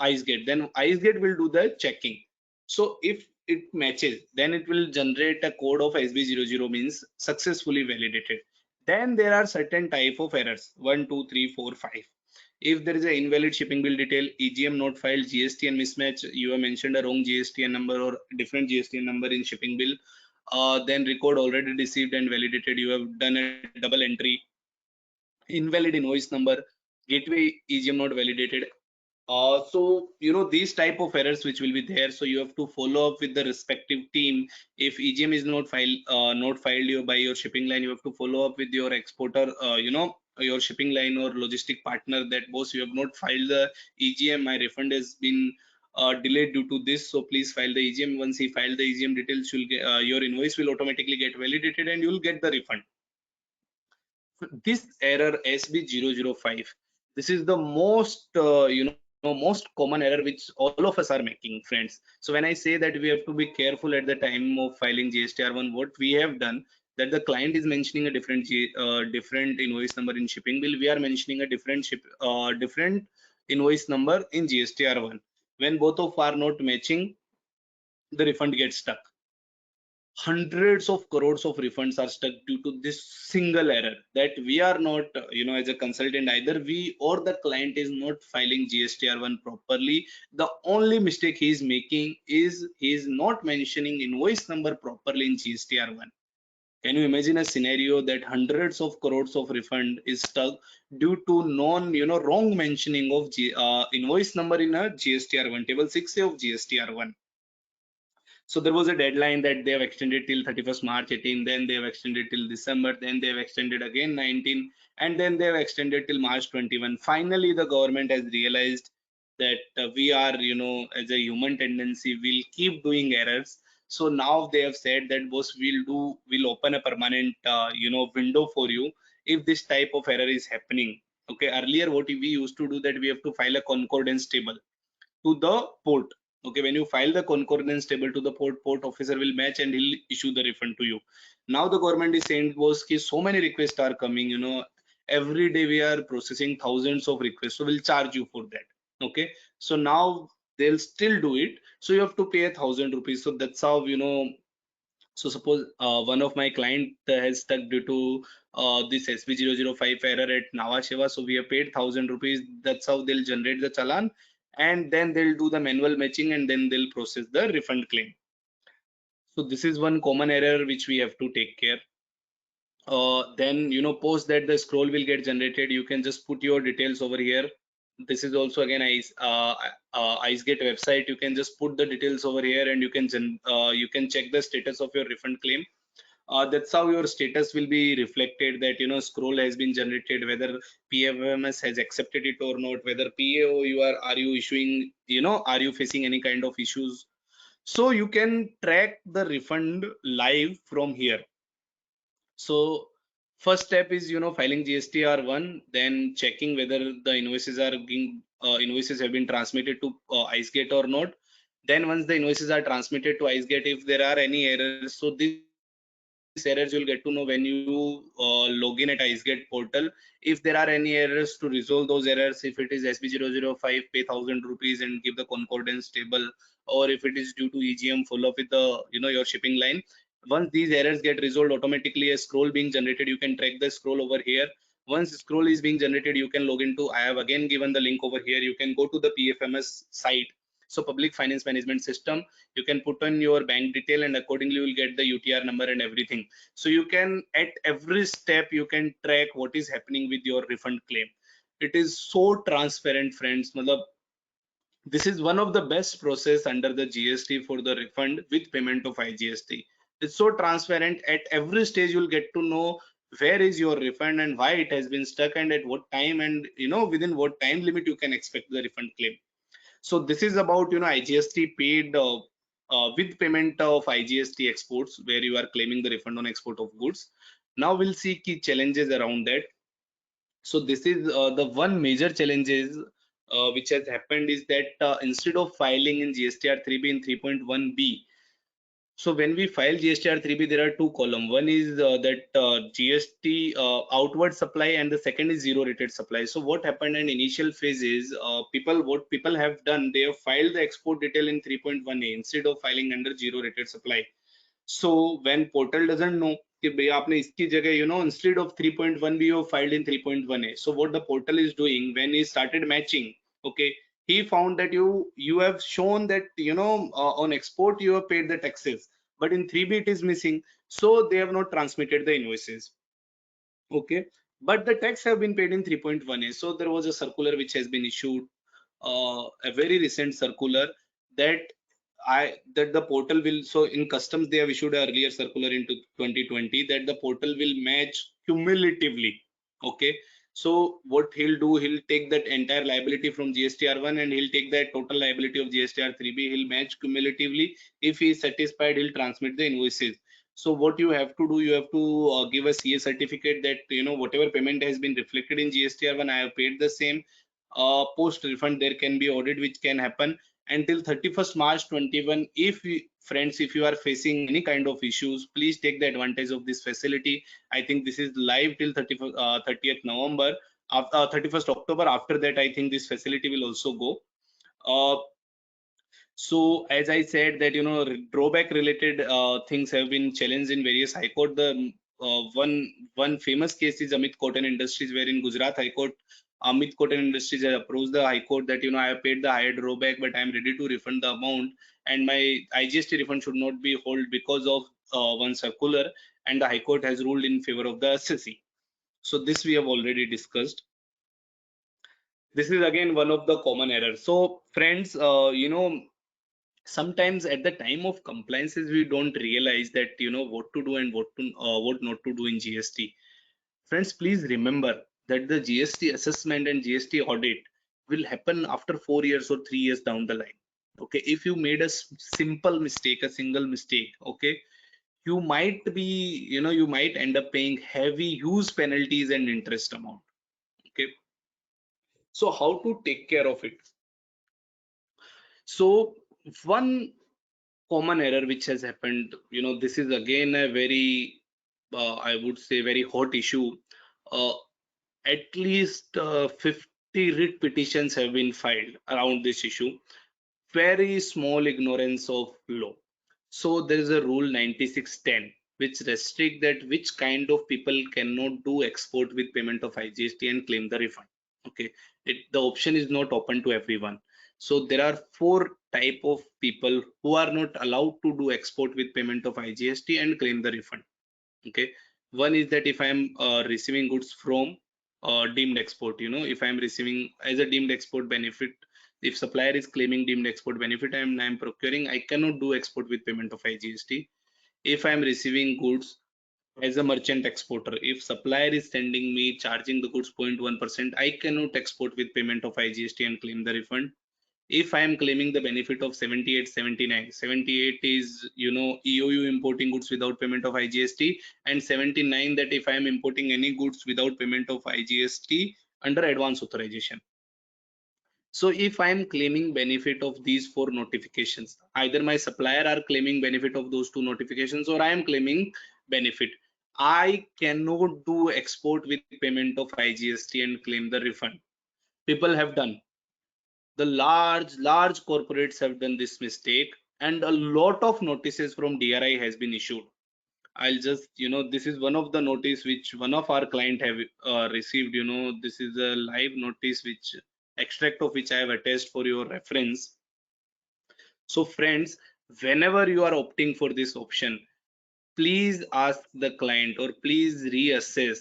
IceGate, then IceGate will do the checking. So if it matches, then it will generate a code of SB00, means successfully validated. Then there are certain type of errors, 1, 2, 3, 4, 5. If there is an invalid shipping bill detail, EGM not filed, GSTN mismatch, you have mentioned a wrong GSTN number or different GSTN number in shipping bill, then record already received and validated, you have done a double entry, invalid invoice number, gateway EGM not validated. So these type of errors which will be there, so you have to follow up with the respective team. If EGM is not filed by your shipping line, you have to follow up with your exporter, your shipping line or logistic partner, that boss, you have not filed the EGM, my refund has been delayed due to this, so please file the EGM. Once he filed the EGM details, you'll get, your invoice will automatically get validated and you'll get the refund. This error SB005, this is the most most common error which all of us are making, friends. So when I say that we have to be careful at the time of filing GSTR1, what we have done, that the client is mentioning a different different invoice number in shipping bill, we are mentioning a different different invoice number in GSTR1. When both of are not matching, the refund gets stuck. Hundreds of crores of refunds are stuck due to this single error, that we are not, as a consultant, either we or the client is not filing GSTR1 properly. The only mistake he is making is he is not mentioning invoice number properly in GSTR1. Can you imagine a scenario that hundreds of crores of refund is stuck due to wrong mentioning of invoice number in a GSTR1, table 6A of GSTR1. So there was a deadline that they have extended till 31st March 18, then they have extended till December, then they have extended again 19, and then they have extended till March 21. Finally, the government has realized that we are, as a human tendency, we'll keep doing errors. So now they have said that boss, we'll open a permanent, window for you if this type of error is happening. Okay, earlier what we used to do, that we have to file a concordance table to the port. Okay, when you file the concordance table to the port officer will match and he'll issue the refund to you. Now the government is saying, boss, so many requests are coming, every day we are processing thousands of requests, so we'll charge you for that. Okay, so now they'll still do it, so you have to pay 1,000 rupees. So that's how, so suppose one of my client has stuck due to this SB005 error at Nhava Sheva, so we have paid 1,000 rupees. That's how they'll generate the challan, and then they'll do the manual matching, and then they'll process the refund claim. So this is one common error which we have to take care. Then post that the scroll will get generated, you can just put your details over here. This is also again IceGate website. You can just put the details over here, and you can check the status of your refund claim. That's how your status will be reflected, that scroll has been generated, whether PFMS has accepted it or not, whether PAO are you issuing, are you facing any kind of issues. So you can track the refund live from here. So first step is filing GSTR1, then checking whether the invoices are being invoices have been transmitted to IceGate or not. Then once the invoices are transmitted to IceGate, if there are any errors, so these errors you'll get to know when you log in at IceGate portal. If there are any errors, to resolve those errors, if it is SB005, pay 1,000 rupees and give the concordance table, or if it is due to EGM, follow up with the your shipping line. Once these errors get resolved, automatically a scroll being generated, you can track the scroll over here. Once scroll is being generated, you can log into, I have again given the link over here, you can go to the PFMS site, so Public Finance Management System. You can put on your bank detail and accordingly you will get the UTR number and everything. So you can, at every step, you can track what is happening with your refund claim. It is so transparent, friends. Matlab, this is one of the best process under the GST for the refund with payment of IGST. It's so transparent. At every stage you'll get to know where is your refund and why it has been stuck and at what time, and within what time limit you can expect the refund claim. So this is about IGST paid with payment of IGST exports, where you are claiming the refund on export of goods. Now we'll see key challenges around that. So this is the one major challenges which has happened is that instead of filing in GSTR 3B in 3.1B, so when we file GSTR 3B, there are two columns. One is that GST outward supply, and the second is zero rated supply. So what happened in initial phase is what people have done, they have filed the export detail in 3.1A instead of filing under zero rated supply. So when portal doesn't know कि भैया आपने इसकी जगह instead of 3.1B you filed in 3.1A. So what the portal is doing, when he started matching, okay, he found that you have shown that on export you have paid the taxes, but in 3B it is missing, so they have not transmitted the invoices. Okay, but the tax have been paid in 3.1A. So there was a circular which has been issued, a very recent circular, that the portal will, so in customs they have issued an earlier circular into 2020 that the portal will match cumulatively. Okay, so what he'll do, he'll take that entire liability from GSTR1 and he'll take that total liability of GSTR3B, he'll match cumulatively. If he is satisfied, he'll transmit the invoices. So what you have to do, you have to give a CA certificate that whatever payment has been reflected in GSTR1, I have paid the same. Post refund there can be audit which can happen until 31st March 21. Friends, if you are facing any kind of issues, please take the advantage of this facility. I think this is live till 30th November, 31st October. After that, I think this facility will also go. So as I said that drawback related things have been challenged in various high court. The one famous case is Amit Cotton Industries, where in Gujarat High Court, Amit Cotton Industries has approached the High Court that I have paid the higher drawback, but I am ready to refund the amount, and my IGST refund should not be held because of one circular, and the High Court has ruled in favor of the assessee. So this we have already discussed. This is again one of the common errors. So friends, sometimes at the time of compliances we don't realize that what to do and what not to do in GST. Friends, please remember that the GST assessment and GST audit will happen after 4 years or 3 years down the line. Okay, if you made a simple mistake, a single mistake, okay, you might be you might end up paying heavy use penalties and interest amount. Okay, so how to take care of it? So one common error which has happened, this is again a very I would say very hot issue. At least 50 writ petitions have been filed around this issue. Very small ignorance of law. So there is a rule 9610 which restrict that which kind of people cannot do export with payment of IGST and claim the refund. Okay, the option is not open to everyone. So there are 4 type of people who are not allowed to do export with payment of IGST and claim the refund. Okay, one is that if I am receiving goods from deemed export, if I am receiving as a deemed export benefit, if supplier is claiming deemed export benefit and I am procuring, I cannot do export with payment of IGST. If I am receiving goods as a merchant exporter, if supplier is sending me charging the goods 0.1%, I cannot export with payment of IGST and claim the refund. If I am claiming the benefit of 78, 79, 78 is EOU importing goods without payment of IGST, and 79 that if I am importing any goods without payment of IGST under advance authorization. So if I am claiming benefit of these 4 notifications, either my supplier are claiming benefit of those 2 notifications or I am claiming benefit, I cannot do export with payment of IGST and claim the refund. People have done. The large corporates have done this mistake, and a lot of notices from DRI has been issued. I'll just, this is one of the notice which one of our client have received. This is a live notice which extract of which I have attached for your reference. So friends, whenever you are opting for this option, please ask the client or please reassess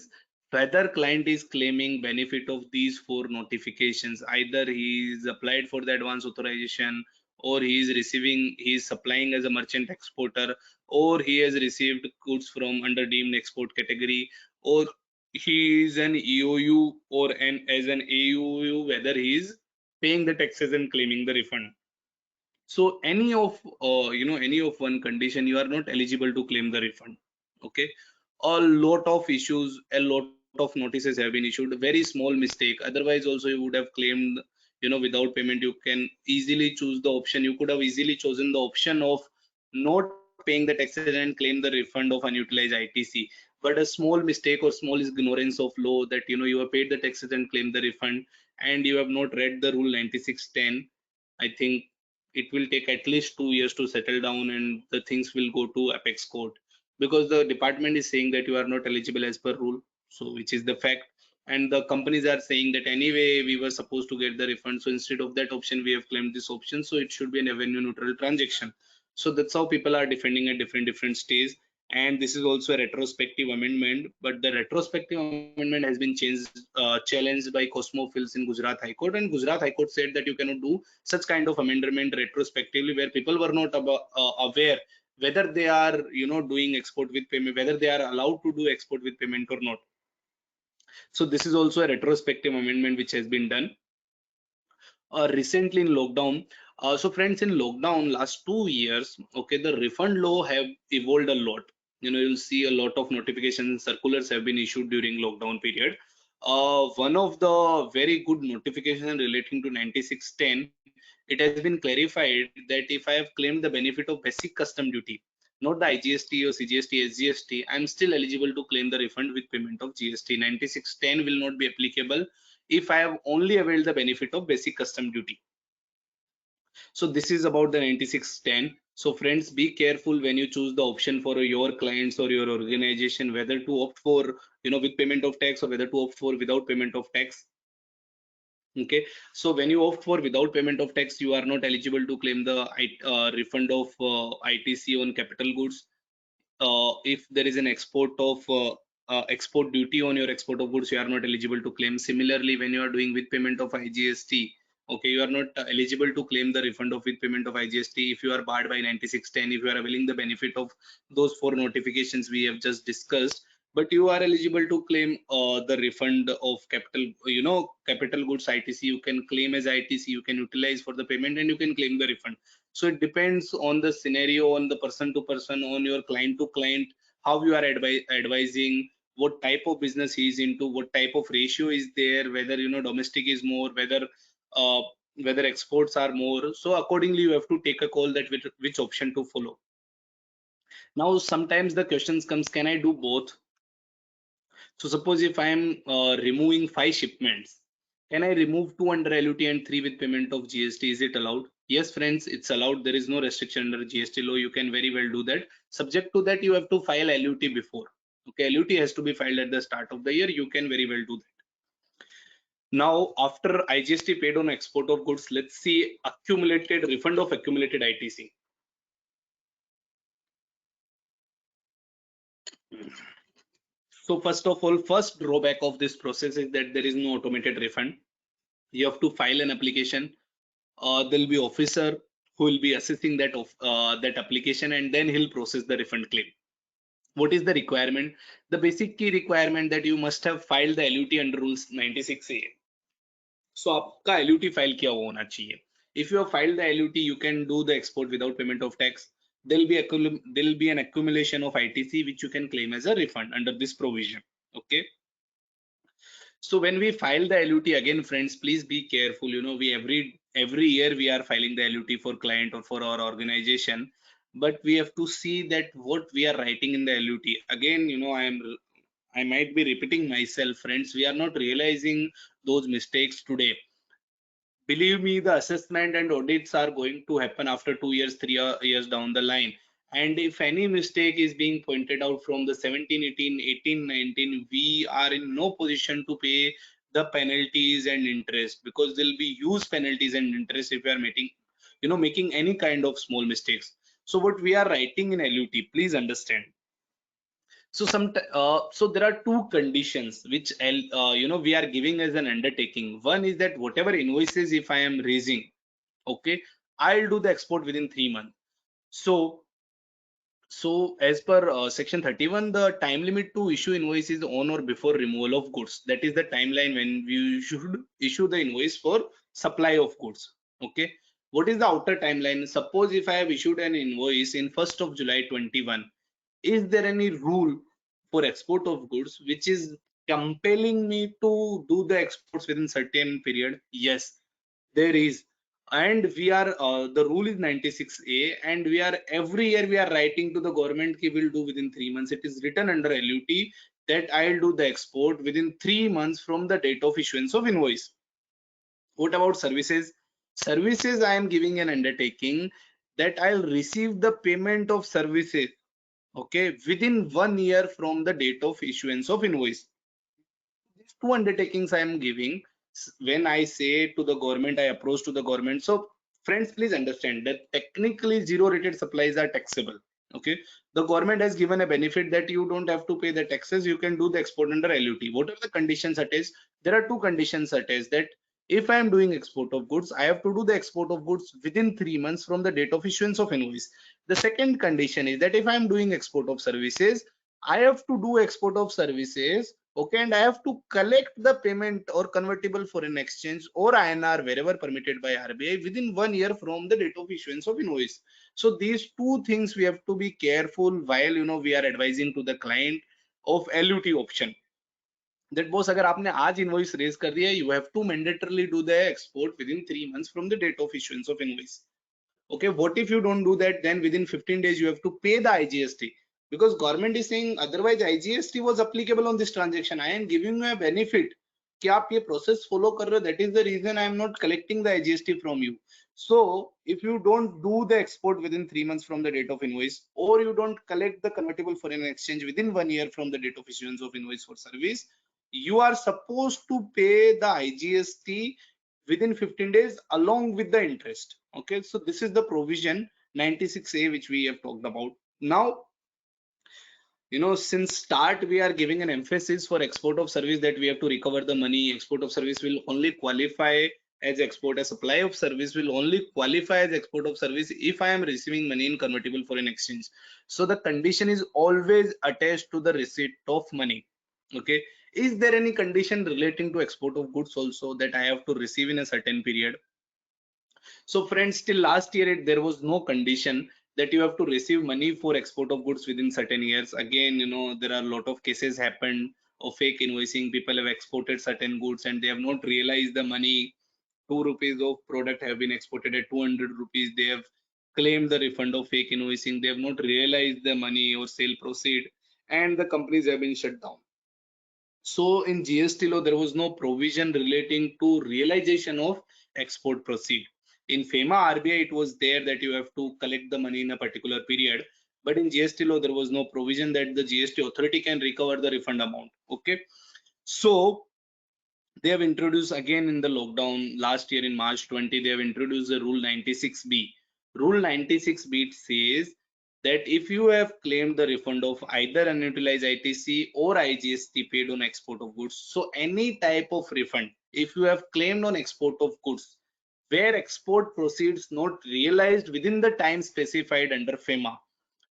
whether client is claiming benefit of these four notifications. Either he is applied for the advance authorization, or he is supplying as a merchant exporter, or he has received goods from under deemed export category, or he is an EOU or as an AUU, whether he is paying the taxes and claiming the refund. So any of any of one condition, you are not eligible to claim the refund. Okay, a lot of issues, a lot of notices have been issued. Very small mistake, otherwise also you would have claimed, without payment. You can easily choose the option. You could have easily chosen the option of not paying the taxes and claim the refund of unutilized ITC. But a small mistake or small ignorance of law, that you have paid the taxes and claim the refund, and you have not read the rule 9610. I think it will take at least 2 years to settle down, and the things will go to apex court, because the department is saying that you are not eligible as per rule, so which is the fact. And the companies are saying that anyway we were supposed to get the refund, so instead of that option we have claimed this option, so it should be an avenue neutral transaction. So that's how people are defending at different stages. And this is also a retrospective amendment, but the retrospective amendment has been challenged by Cosmophils in Gujarat High Court, and Gujarat High Court said that you cannot do such kind of amendment retrospectively, where people were not aware whether they are doing export with payment, whether they are allowed to do export with payment or not. So this is also a retrospective amendment which has been done recently in lockdown. So friends, in lockdown last 2 years, okay, the refund law have evolved a lot. You'll see a lot of notifications, circulars have been issued during lockdown period. One of the very good notification relating to 9610, it has been clarified that if I have claimed the benefit of basic custom duty, not the IGST or CGST, SGST, I'm still eligible to claim the refund with payment of GST. 9610 will not be applicable if I have only availed the benefit of basic custom duty. So this is about the 9610. So friends, be careful when you choose the option for your clients or your organization, whether to opt for with payment of tax, or whether to opt for without payment of tax. Okay, so when you opt for without payment of tax, you are not eligible to claim the refund of ITC on capital goods. If there is an export of export duty on your export of goods, you are not eligible to claim. Similarly, when you are doing with payment of IGST, okay, you are not eligible to claim the refund of with payment of IGST if you are barred by 9610, if you are availing the benefit of those four notifications we have just discussed. But you are eligible to claim the refund of capital goods ITC. You can claim as ITC, you can utilize for the payment, and you can claim the refund. So it depends on the scenario, on the person to person, on your client to client, how you are advising, what type of business he is into, what type of ratio is there, whether domestic is more, uh, whether exports are more. So accordingly you have to take a call that which option to follow. Now sometimes the questions comes, can I do both? So suppose if I am removing 5 shipments, can I remove 2 under LUT and 3 with payment of GST? Is it allowed? Yes, friends, it's allowed. There is no restriction under GST law. You can very well do that. Subject to that, you have to file LUT before. Okay, LUT has to be filed at the start of the year. You can very well do that. Now, after IGST paid on export of goods, let's see accumulated refund of accumulated ITC. So first of all, first drawback of this process is that there is no automated refund. You have to file an application. There will be officer who will be assessing that that application, and then he'll process the refund claim. What is the requirement? The basic key requirement that you must have filed the LUT under rules 96A. So आपका LUT file किया हुआ होना चाहिए. If you have filed the LUT, you can do the export without payment of tax. There will be an accumulation of ITC which you can claim as a refund under this provision. Okay. So when we file the LUT, again friends, please be careful. We every year we are filing the LUT for client or for our organization, but we have to see that what we are writing in the LUT. Again, I might be repeating myself, friends. We are not realizing those mistakes today. Believe me, the assessment and audits are going to happen after 2 years, 3 years down the line. And if any mistake is being pointed out from the 17, 18, 18, 19, we are in no position to pay the penalties and interest, because there'll be huge penalties and interest if we are making any kind of small mistakes. So what we are writing in LUT, please understand. So so there are two conditions which we are giving as an undertaking. One is that whatever invoices if I am raising, okay, I'll do the export within 3 months. So as per section 31, the time limit to issue invoice is on or before removal of goods. That is the timeline when we should issue the invoice for supply of goods. Okay. What is the outer timeline? Suppose if I have issued an invoice in 1st of July 21, is there any rule for export of goods which is compelling me to do the exports within certain period? Yes, there is. And we are the rule is 96A, and we are every year we are writing to the government ki will do within 3 months. It is written under LUT that I'll do the export within 3 months from the date of issuance of invoice. What about services? Services, I am giving an undertaking that I'll receive the payment of services, okay, within 1 year from the date of issuance of invoice. These two undertakings I am giving. When I say to the government, I approach to the government. So friends, please understand that technically zero rated supplies are taxable. Okay, the government has given a benefit that you don't have to pay the taxes, you can do the export under LUT. What are the conditions attached? There are two conditions attached, that if I am doing export of goods, I have to do the export of goods within 3 months from the date of issuance of invoice. The second condition is that if I am doing export of services, I have to do export of services, okay, and I have to collect the payment or convertible foreign exchange or INR wherever permitted by RBI within 1 year from the date of issuance of invoice. So these two things we have to be careful while we are advising to the client of LUT option. That boss, agar aapne aaj invoice raise kar diya, you have to mandatorily do the export within 3 months from the date of issuance of invoice. Okay, what if you don't do that? Then within 15 days you have to pay the IGST, because government is saying otherwise IGST was applicable on this transaction. I am giving you a benefit कि आप ये process follow कर रहे हो, that is the reason I am not collecting the IGST from you. So if you don't do the export within 3 months from the date of invoice, or you don't collect the convertible foreign exchange within 1 year from the date of issuance of invoice for service, you are supposed to pay the IGST within 15 days along with the interest. Okay, so this is the provision 96A which we have talked about. Now, since start we are giving an emphasis for export of service that we have to recover the money. Export of service will only qualify as export. A supply of service will only qualify as export of service if I am receiving money in convertible foreign exchange. So the condition is always attached to the receipt of money. Okay, is there any condition relating to export of goods also that I have to receive in a certain period? So friends, till last year there was no condition that you have to receive money for export of goods within certain years. Again, there are a lot of cases happened of fake invoicing. People have exported certain goods and they have not realized the money. 2 rupees of product have been exported at 200 rupees. They have claimed the refund of fake invoicing. They have not realized the money or sale proceed, and the companies have been shut down. So in GST law, there was no provision relating to realization of export proceed. In FEMA RBI, it was there that you have to collect the money in a particular period. But in GST law, there was no provision that the GST authority can recover the refund amount. Okay. So they have introduced again in the lockdown last year in March 20, they have introduced the rule 96B. Rule 96B says that if you have claimed the refund of either unutilized ITC or IGST paid on export of goods, so any type of refund, if you have claimed on export of goods where export proceeds not realized within the time specified under FEMA,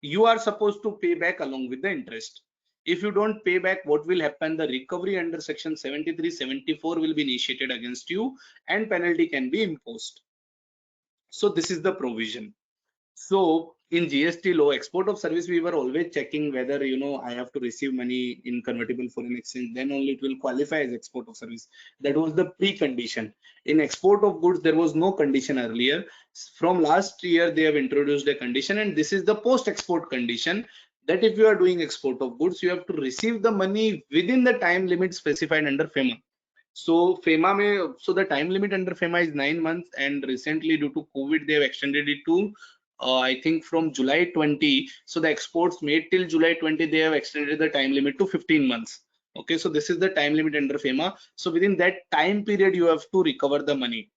you are supposed to pay back along with the interest. If you don't pay back, what will happen? The recovery under section 73, 74 will be initiated against you and penalty can be imposed. So this is the provision. So in GST law, export of service, we were always checking whether I have to receive money in convertible foreign exchange, then only it will qualify as export of service. That was the precondition. In export of goods, there was no condition earlier. From last year, they have introduced a condition, and this is the post-export condition, that if you are doing export of goods, you have to receive the money within the time limit specified under FEMA. So the time limit under FEMA is 9 months, and recently due to COVID, they have extended it to I think from July 20. So the exports made till July 20, they have extended the time limit to 15 months. Okay, so this is the time limit under FEMA. So within that time period, you have to recover the money.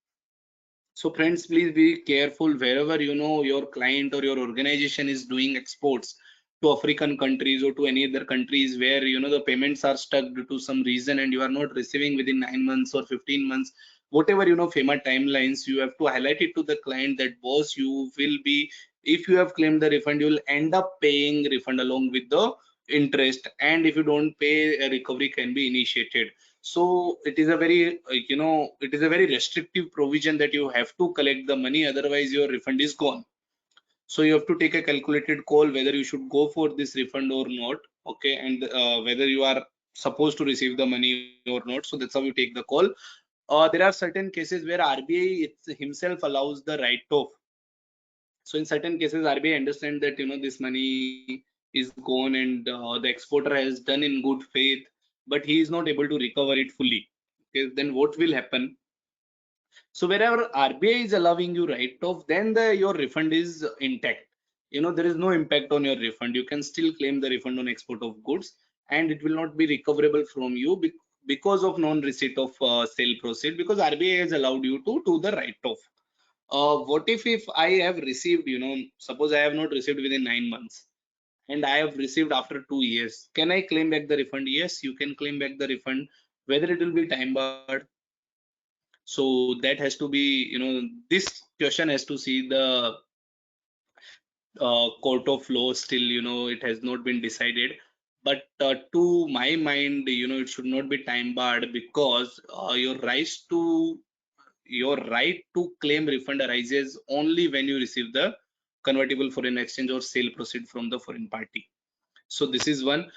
So friends, please be careful wherever you know your client or your organization is doing exports to African countries or to any other countries where you know the payments are stuck due to some reason and you are not receiving within 9 months or 15 months, whatever you know FEMA timelines, you have to highlight it to the client that boss, you will be, if you have claimed the refund, you will end up paying refund along with the interest, and if you don't pay, a recovery can be initiated. So it is a very it is a very restrictive provision that you have to collect the money, otherwise your refund is gone. So you have to take a calculated call whether you should go for this refund or not. Okay, and whether you are supposed to receive the money or not. So that's how you take the call. There are certain cases where RBI himself allows the write-off. So in certain cases, RBI understand that this money is gone and the exporter has done in good faith, but he is not able to recover it fully. Okay, then what will happen? So wherever RBI is allowing you write-off, then your refund is intact. There is no impact on your refund. You can still claim the refund on export of goods, and it will not be recoverable from you because of non-receipt of sale proceed, because RBI has allowed you to do the write-off. What if I have received, suppose I have not received within 9 months and I have received after 2 years, can I claim back the refund? Yes, you can claim back the refund, whether it will be time barred. So that has to be, this question has to see the court of law. Still, it has not been decided. But to my mind, it should not be time barred, because your right to claim refund arises only when you receive the convertible foreign exchange or sale proceed from the foreign party. So this is one.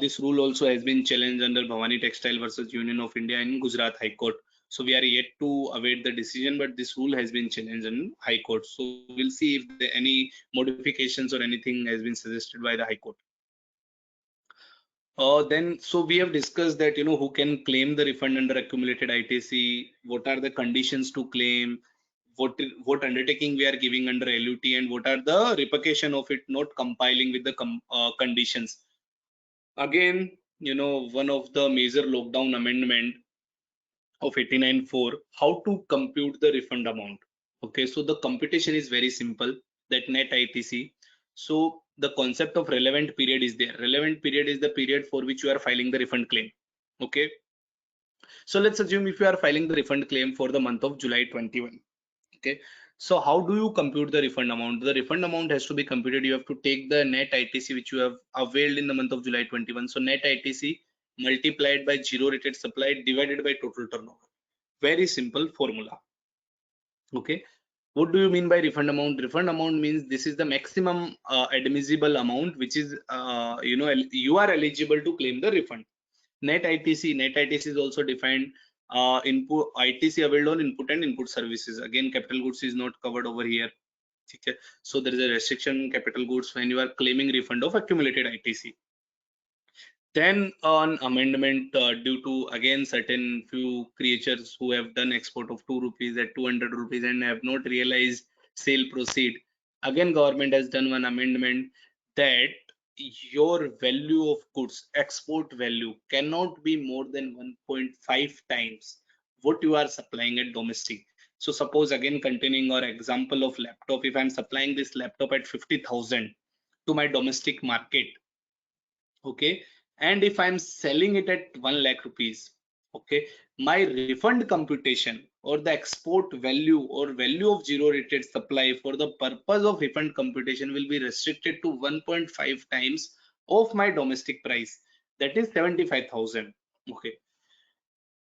This rule also has been challenged under Bhavani Textile versus Union of India in Gujarat High Court. So we are yet to await the decision, but this rule has been challenged in High Court. So we'll see if any modifications or anything has been suggested by the High Court. Then, so we have discussed that, who can claim the refund under accumulated ITC, what are the conditions to claim, what undertaking we are giving under LUT, and what are the repercussion of it not compiling with the conditions. Again, one of the major lockdown amendment of 89(4), how to compute the refund amount. Okay, so the computation is very simple, that net ITC. So the concept of relevant period is there. Relevant period is the period for which you are filing the refund claim. Okay, so let's assume if you are filing the refund claim for the month of July 21. Okay, so how do you compute the refund amount? The refund amount has to be computed. You have to take the net ITC which you have availed in the month of July 21. So net ITC multiplied by zero rated supply divided by total turnover. Very simple formula. Okay, what do you mean by refund amount? Refund amount means this is the maximum admissible amount which is you are eligible to claim the refund. Net ITC is also defined input ITC available on input and input services. Again, capital goods is not covered over here. Okay, so there is a restriction in capital goods when you are claiming refund of accumulated ITC. Then on amendment, due to again certain few creatures who have done export of 2 rupees at 200 rupees and have not realized sale proceed, again government has done one amendment that your value of goods, export value, cannot be more than 1.5 times what you are supplying at domestic. So suppose, again continuing our example of laptop, if I'm supplying this laptop at 50,000 to my domestic market, okay, and if I'm selling it at 1 lakh rupees, okay, my refund computation or the export value or value of zero rated supply for the purpose of refund computation will be restricted to 1.5 times of my domestic price, that is 75,000. Okay,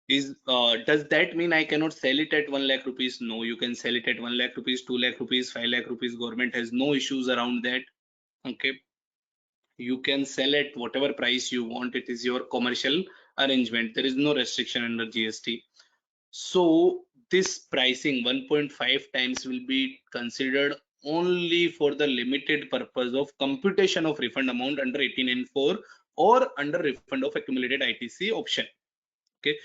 does that mean I cannot sell it at 1 lakh rupees? No, you can sell it at 1 lakh rupees, 2 lakh rupees, 5 lakh rupees. Government has no issues around that. Okay, you can sell at whatever price you want. It is your commercial arrangement. There is no restriction under GST. So this pricing 1.5 times will be considered only for the limited purpose of computation of refund amount under 89(4) or under refund of accumulated ITC option. Okay,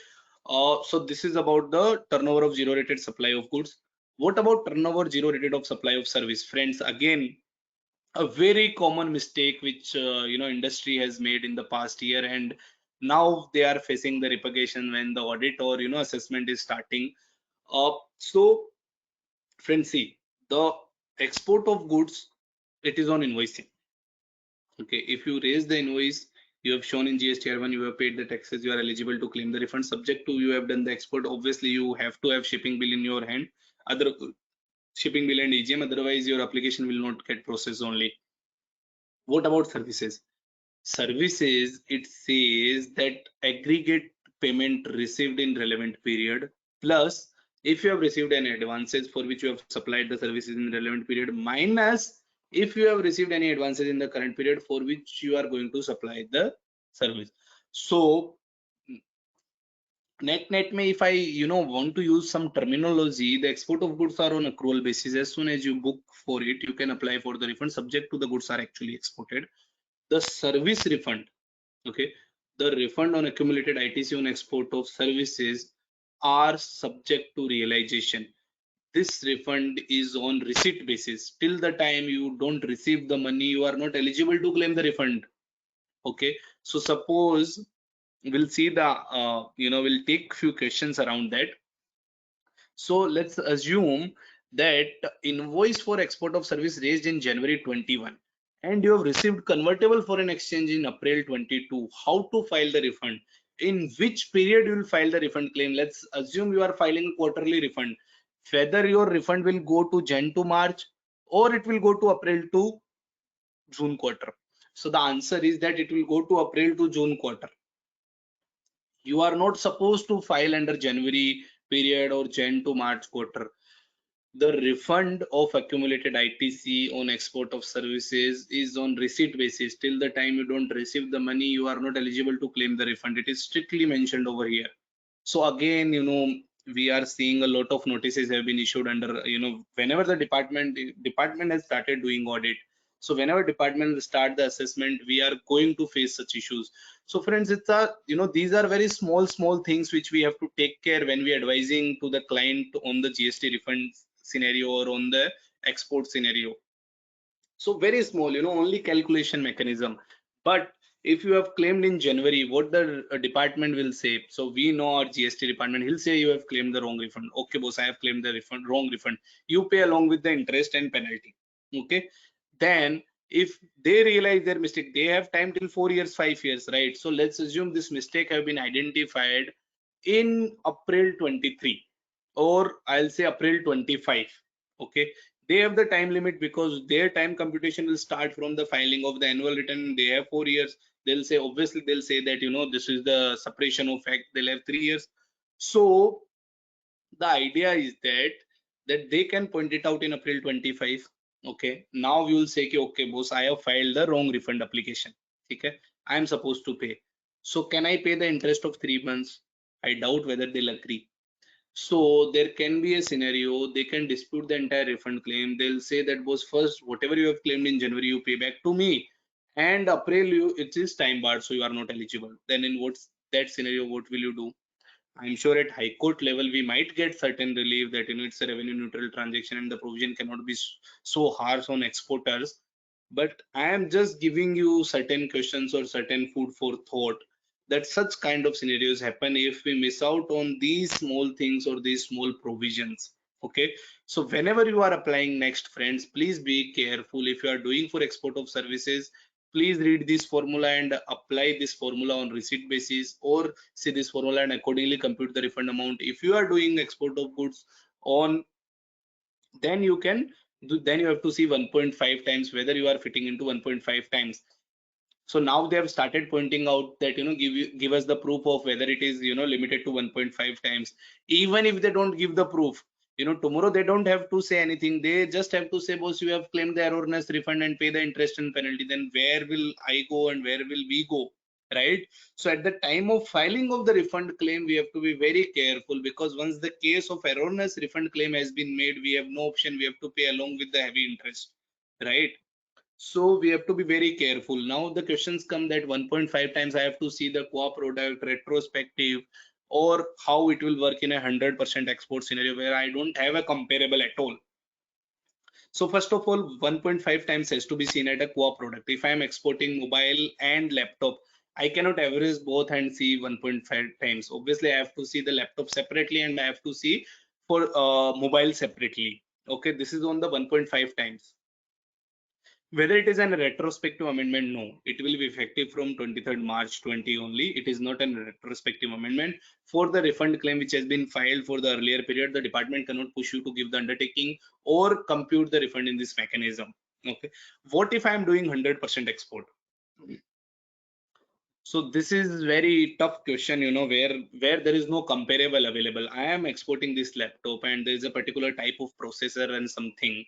so this is about the turnover of zero rated supply of goods. What about turnover zero rate of supply of service? Friends, again, a very common mistake which industry has made in the past year, and now they are facing the repercussion when the audit or assessment is starting. So friends, see, the export of goods, it is on invoicing. Okay, if you raise the invoice, you have shown in GSTR1, you have paid the taxes, you are eligible to claim the refund. Subject to you have done the export, obviously you have to have shipping bill in your hand, other shipping bill and EGM, otherwise your application will not get processed only. What about services? Services, it says that aggregate payment received in relevant period, plus if you have received any advances for which you have supplied the services in relevant period, minus if you have received any advances in the current period for which you are going to supply the service. So net may, if I want to use some terminology, the export of goods are on accrual basis. As soon as you book for it, you can apply for the refund subject to the goods are actually exported. The service refund, okay, the refund on accumulated ITC on export of services are subject to realization. This refund is on receipt basis. Till the time you don't receive the money, you are not eligible to claim the refund. Okay, so suppose we'll see the we'll take few questions around that. So let's assume that invoice for export of service raised in January 21 and you have received convertible foreign exchange in April 22. How to file the refund? In which period you will file the refund claim? Let's assume you are filing quarterly refund. Whether your refund will go to Jan to March or it will go to April to June quarter. So the answer is that it will go to April to June quarter. You are not supposed to file under January period or Jan to March quarter. The refund of accumulated ITC on export of services is on receipt basis. Till the time you don't receive the money, you are not eligible to claim the refund. It is strictly mentioned over here. So again, we are seeing a lot of notices have been issued under, whenever the department has started doing audit. So whenever department will start the assessment, we are going to face such issues. So friends, it's these are very small things which we have to take care when we are advising to the client on the GST refund scenario or on the export scenario. So very small, only calculation mechanism. But if you have claimed in January, what the department will say, so we know our GST department, he'll say you have claimed the wrong refund. Okay boss, I have claimed the wrong refund. You pay along with the interest and penalty. Okay, then if they realize their mistake, they have time till 4 years, 5 years, right? So let's assume this mistake have been identified in April 23 or I'll say April 25. Okay, they have the time limit because their time computation will start from the filing of the annual return. They have 4 years. They'll say, obviously they'll say that this is the suppression of fact, they'll have 3 years. So the idea is that they can point it out in April 25. Okay, now we will say, okay boss, I have filed the wrong refund application. Okay, I am supposed to pay. So can I pay the interest of 3 months? I doubt whether they'll agree. So there can be a scenario, they can dispute the entire refund claim. They'll say that boss, first whatever you have claimed in January, you pay back to me, and April it is time barred, so you are not eligible. Then in what's that scenario, what will you do? I'm sure at high court level we might get certain relief that it's a revenue neutral transaction and the provision cannot be so harsh on exporters. But I am just giving you certain questions or certain food for thought that such kind of scenarios happen if we miss out on these small things or these small provisions. Okay, so whenever you are applying next, friends, please be careful. If you are doing for export of services, please read this formula and apply this formula on receipt basis, or see this formula and accordingly compute the refund amount. If you are doing export of goods on, then you can do, then you have to see 1.5 times whether you are fitting into 1.5 times. So now they have started pointing out that give us the proof of whether it is limited to 1.5 times. Even if they don't give the proof, tomorrow they don't have to say anything. They just have to say, boss, you have claimed the erroneous refund and pay the interest and penalty. Then where will I go and where will we go, right? So at the time of filing of the refund claim, we have to be very careful, because once the case of erroneous refund claim has been made, we have no option. We have to pay along with the heavy interest, right? So we have to be very careful. Now the questions come that 1.5 times I have to see the co-op product retrospective, or how it will work in a 100% export scenario where I don't have a comparable at all. So first of all, 1.5 times has to be seen at a core product. If I am exporting mobile and laptop, I cannot average both and see 1.5 times. Obviously, I have to see the laptop separately and I have to see for mobile separately. Okay, this is on the 1.5 times. Whether it is a retrospective amendment, no, it will be effective from 23rd March 20 only. It is not a retrospective amendment. For the refund claim which has been filed for the earlier period, the department cannot push you to give the undertaking or compute the refund in this mechanism. Okay, what if I am doing 100% export? So this is very tough question, you know, where there is no comparable available. I am exporting this laptop and there is a particular type of processor and something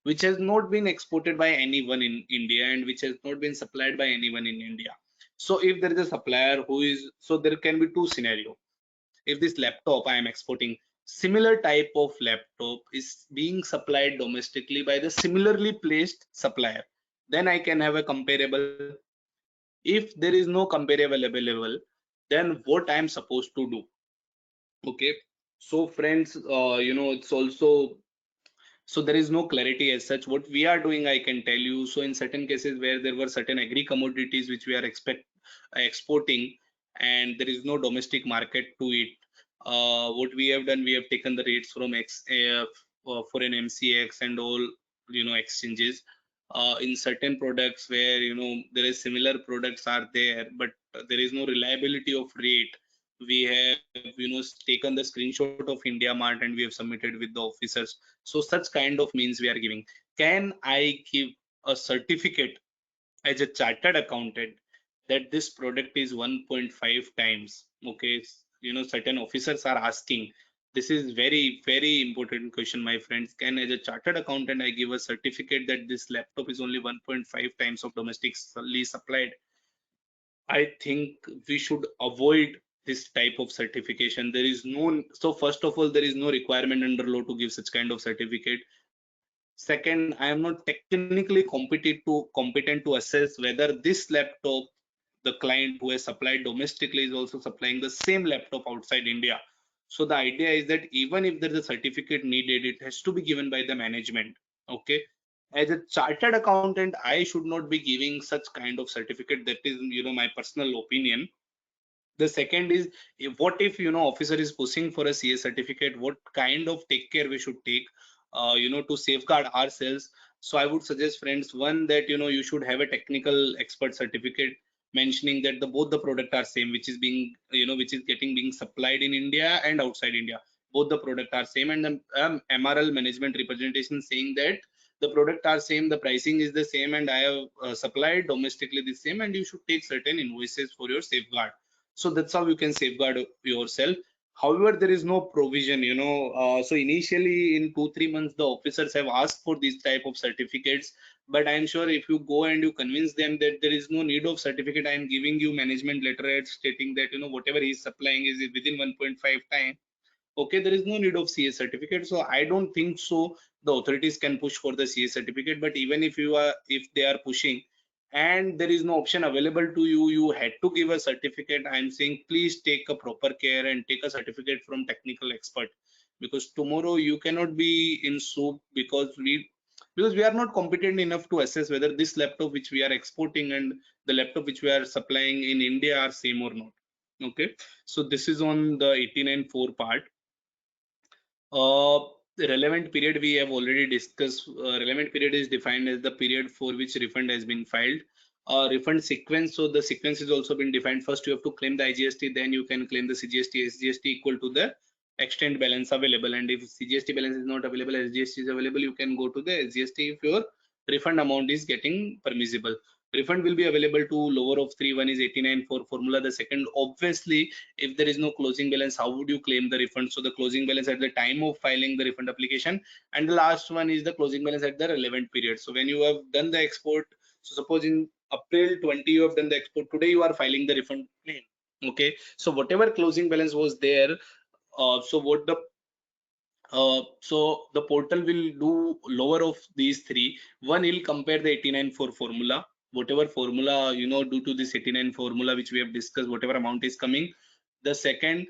which has not been exported by anyone in India and which has not been supplied by anyone in India. So if there is a supplier who is, so there can be two scenarios. If this laptop I am exporting, similar type of laptop is being supplied domestically by the similarly placed supplier, then I can have a comparable. If there is no comparable available, then what I am supposed to do? Okay, so friends, you know, it's also, so there is no clarity as such. What we are doing, I can tell you. So in certain cases where there were certain agri commodities which we are exporting and there is no domestic market to it, what we have done, we have taken the rates from for an MCX and all, you know, exchanges. In certain products where, you know, there is similar products are there, but there is no reliability of rate, we have, you know, taken the screenshot of India Mart and we have submitted with the officers. So such kind of means we are giving. Can I give a certificate as a chartered accountant that this product is 1.5 times? Okay, you know, certain officers are asking. This is very important question, my friends. Can, as a chartered accountant, I give a certificate that this laptop is only 1.5 times of domestically supplied? I think we should avoid this type of certification. There is no, so first of all, there is no requirement under law to give such kind of certificate. Second, I am not technically competent to assess whether this laptop, the client who has supplied domestically is also supplying the same laptop outside India. So the idea is that even if there is a certificate needed, it has to be given by the management. Okay, as a chartered accountant, I should not be giving such kind of certificate. That is, you know, my personal opinion. The second is, what if, you know, officer is pushing for a CA certificate, what kind of take care we should take, you know, to safeguard ourselves? So I would suggest, friends, one, that, you know, you should have a technical expert certificate mentioning that the both the product are same, which is being, you know, which is being supplied in India and outside India. Both the product are same, and the MRL management representation saying that the product are same, the pricing is the same, and I have supplied domestically the same, and you should take certain invoices for your safeguard. So that's how you can safeguard yourself. However, there is no provision, you know, so initially in 2-3 months the officers have asked for these type of certificates, but I'm sure if you go and you convince them that there is no need of certificate, I am giving you management letterhead stating that, you know, whatever he is supplying is within 1.5 time. Okay, there is no need of CA certificate. So I don't think so the authorities can push for the CA certificate. But even if you are, if they are pushing and there is no option available to you, you had to give a certificate. I'm saying please take a proper care and take a certificate from technical expert, because tomorrow you cannot be in soup because we are not competent enough to assess whether this laptop which we are exporting and the laptop which we are supplying in India are same or not. Okay, so this is on the 89.4 part. The relevant period we have already discussed. Relevant period is defined as the period for which refund has been filed. Refund sequence, so the sequence is also been defined. First you have to claim the IGST, then you can claim the CGST. SGST equal to the extent balance available, and if CGST balance is not available, SGST is available, you can go to the SGST if your refund amount is getting permissible. Refund will be available to lower of 3. One is 89.4 formula. The second, obviously, if there is no closing balance, how would you claim the refund? So the closing balance at the time of filing the refund application, and the last one is the closing balance at the relevant period. So when you have done the export, so suppose in April 20 you have done the export, today you are filing the refund claim. Okay, so whatever closing balance was there, so what the so the portal will do lower of these three. One, will compare the 89.4 formula, whatever formula, you know, due to this 89 formula which we have discussed, whatever amount is coming. The second,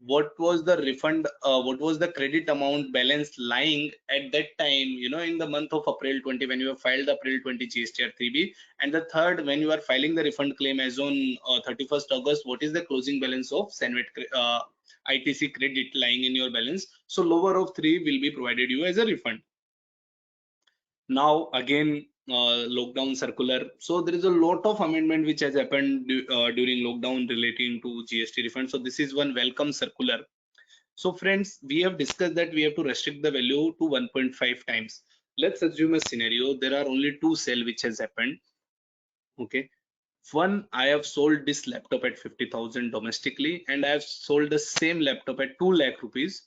what was the refund, what was the credit amount balance lying at that time, you know, in the month of April 20 when you have filed April 20 GSTR 3B, and the third when you are filing the refund claim as on 31st August, what is the closing balance of SANVIT ITC credit lying in your balance. So lower of 3 will be provided you as a refund. Now again, lockdown circular. So there is a lot of amendment which has happened during lockdown relating to GST refund. So this is one welcome circular. So friends, we have discussed that we have to restrict the value to 1.5 times. Let's assume a scenario. There are only two sale which has happened. Okay. One, I have sold this laptop at 50,000 domestically, and I have sold the same laptop at 2 lakh rupees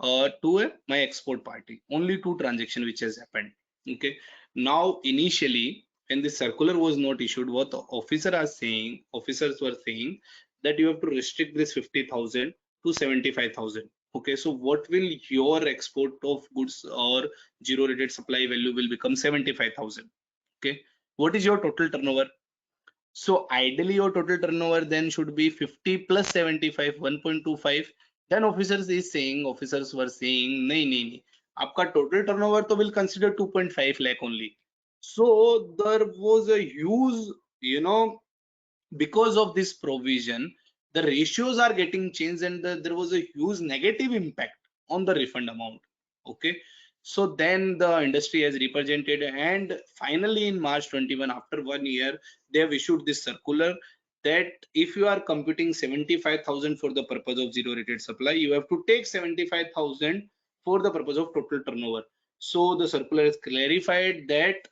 to my export party. Only two transactions which has happened. Okay. Now initially when the circular was not issued, what the officers were saying that you have to restrict this 50,000 to 75,000. Okay, so what will your export of goods or zero rated supply value will become 75,000. Okay, what is your total turnover? So ideally your total turnover then should be 50 plus 75, 1.25. Then officers were saying nahi, आपका total turnover तो will consider 2.5 lakh only. So there was a huge, you know, because of this provision, the ratios are getting changed, and there was a huge negative impact on the refund amount. Okay, so then the industry has represented, and finally in March 21, after 1 year, they have issued this circular that if you are computing 75,000 for the purpose of zero rated supply, you have to take 75,000 for the purpose of total turnover. So the circular has clarified that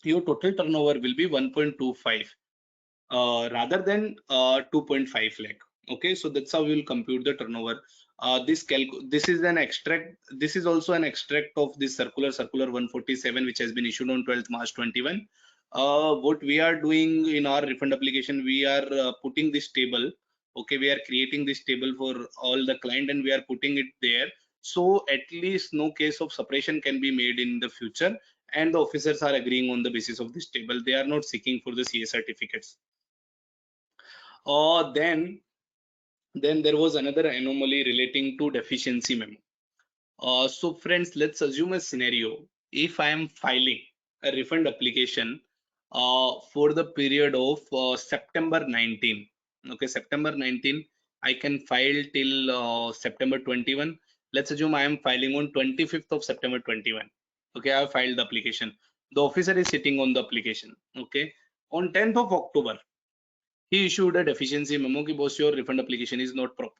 your total turnover will be 1.25 rather than 2.5 lakh. Okay, so that's how we will compute the turnover. This is an extract. This is also an extract of this circular 147, which has been issued on 12th March 21. What we are doing in our refund application, we are putting this table. Okay, we are creating this table for all the client, and we are putting it there. So at least no case of suppression can be made in the future, and the officers are agreeing on the basis of this table. They are not seeking for the CA certificates. Then there was another anomaly relating to deficiency memo. So friends, let's assume a scenario. If I am filing a refund application for the period of September 19, okay, September 19, I can file till September 21. Let's assume I am filing on 25th of September 21. Okay, I have filed the application. The officer is sitting on the application. Okay, on 10th of October, he issued a deficiency memo ki boss, your refund application is not proper.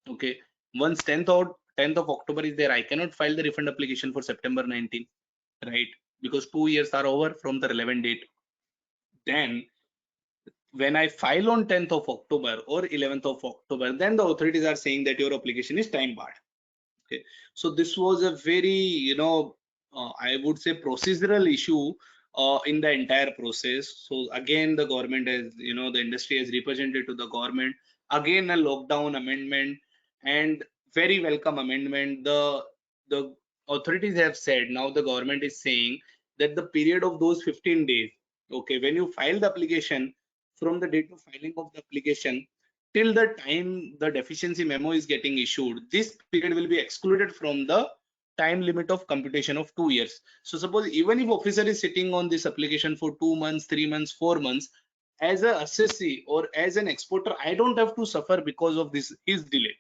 Okay, once 10th of October is there, I cannot file the refund application for September 19, right? Because 2 years are over from the relevant date. Then when I file on 10th of October or 11th of October, then the authorities are saying that your application is time barred. Okay, so this was a very, you know, I would say procedural issue in the entire process. So again, the government has, you know, the industry has represented to the government, again a lockdown amendment, and very welcome amendment. The authorities have said, now the government is saying that the period of those 15 days, okay, when you file the application, from the date of filing of the application till the time the deficiency memo is getting issued, this period will be excluded from the time limit of computation of 2 years. So suppose even if officer is sitting on this application for 2 months, 3 months, 4 months, as a assessee or as an exporter, I don't have to suffer because of this his delay.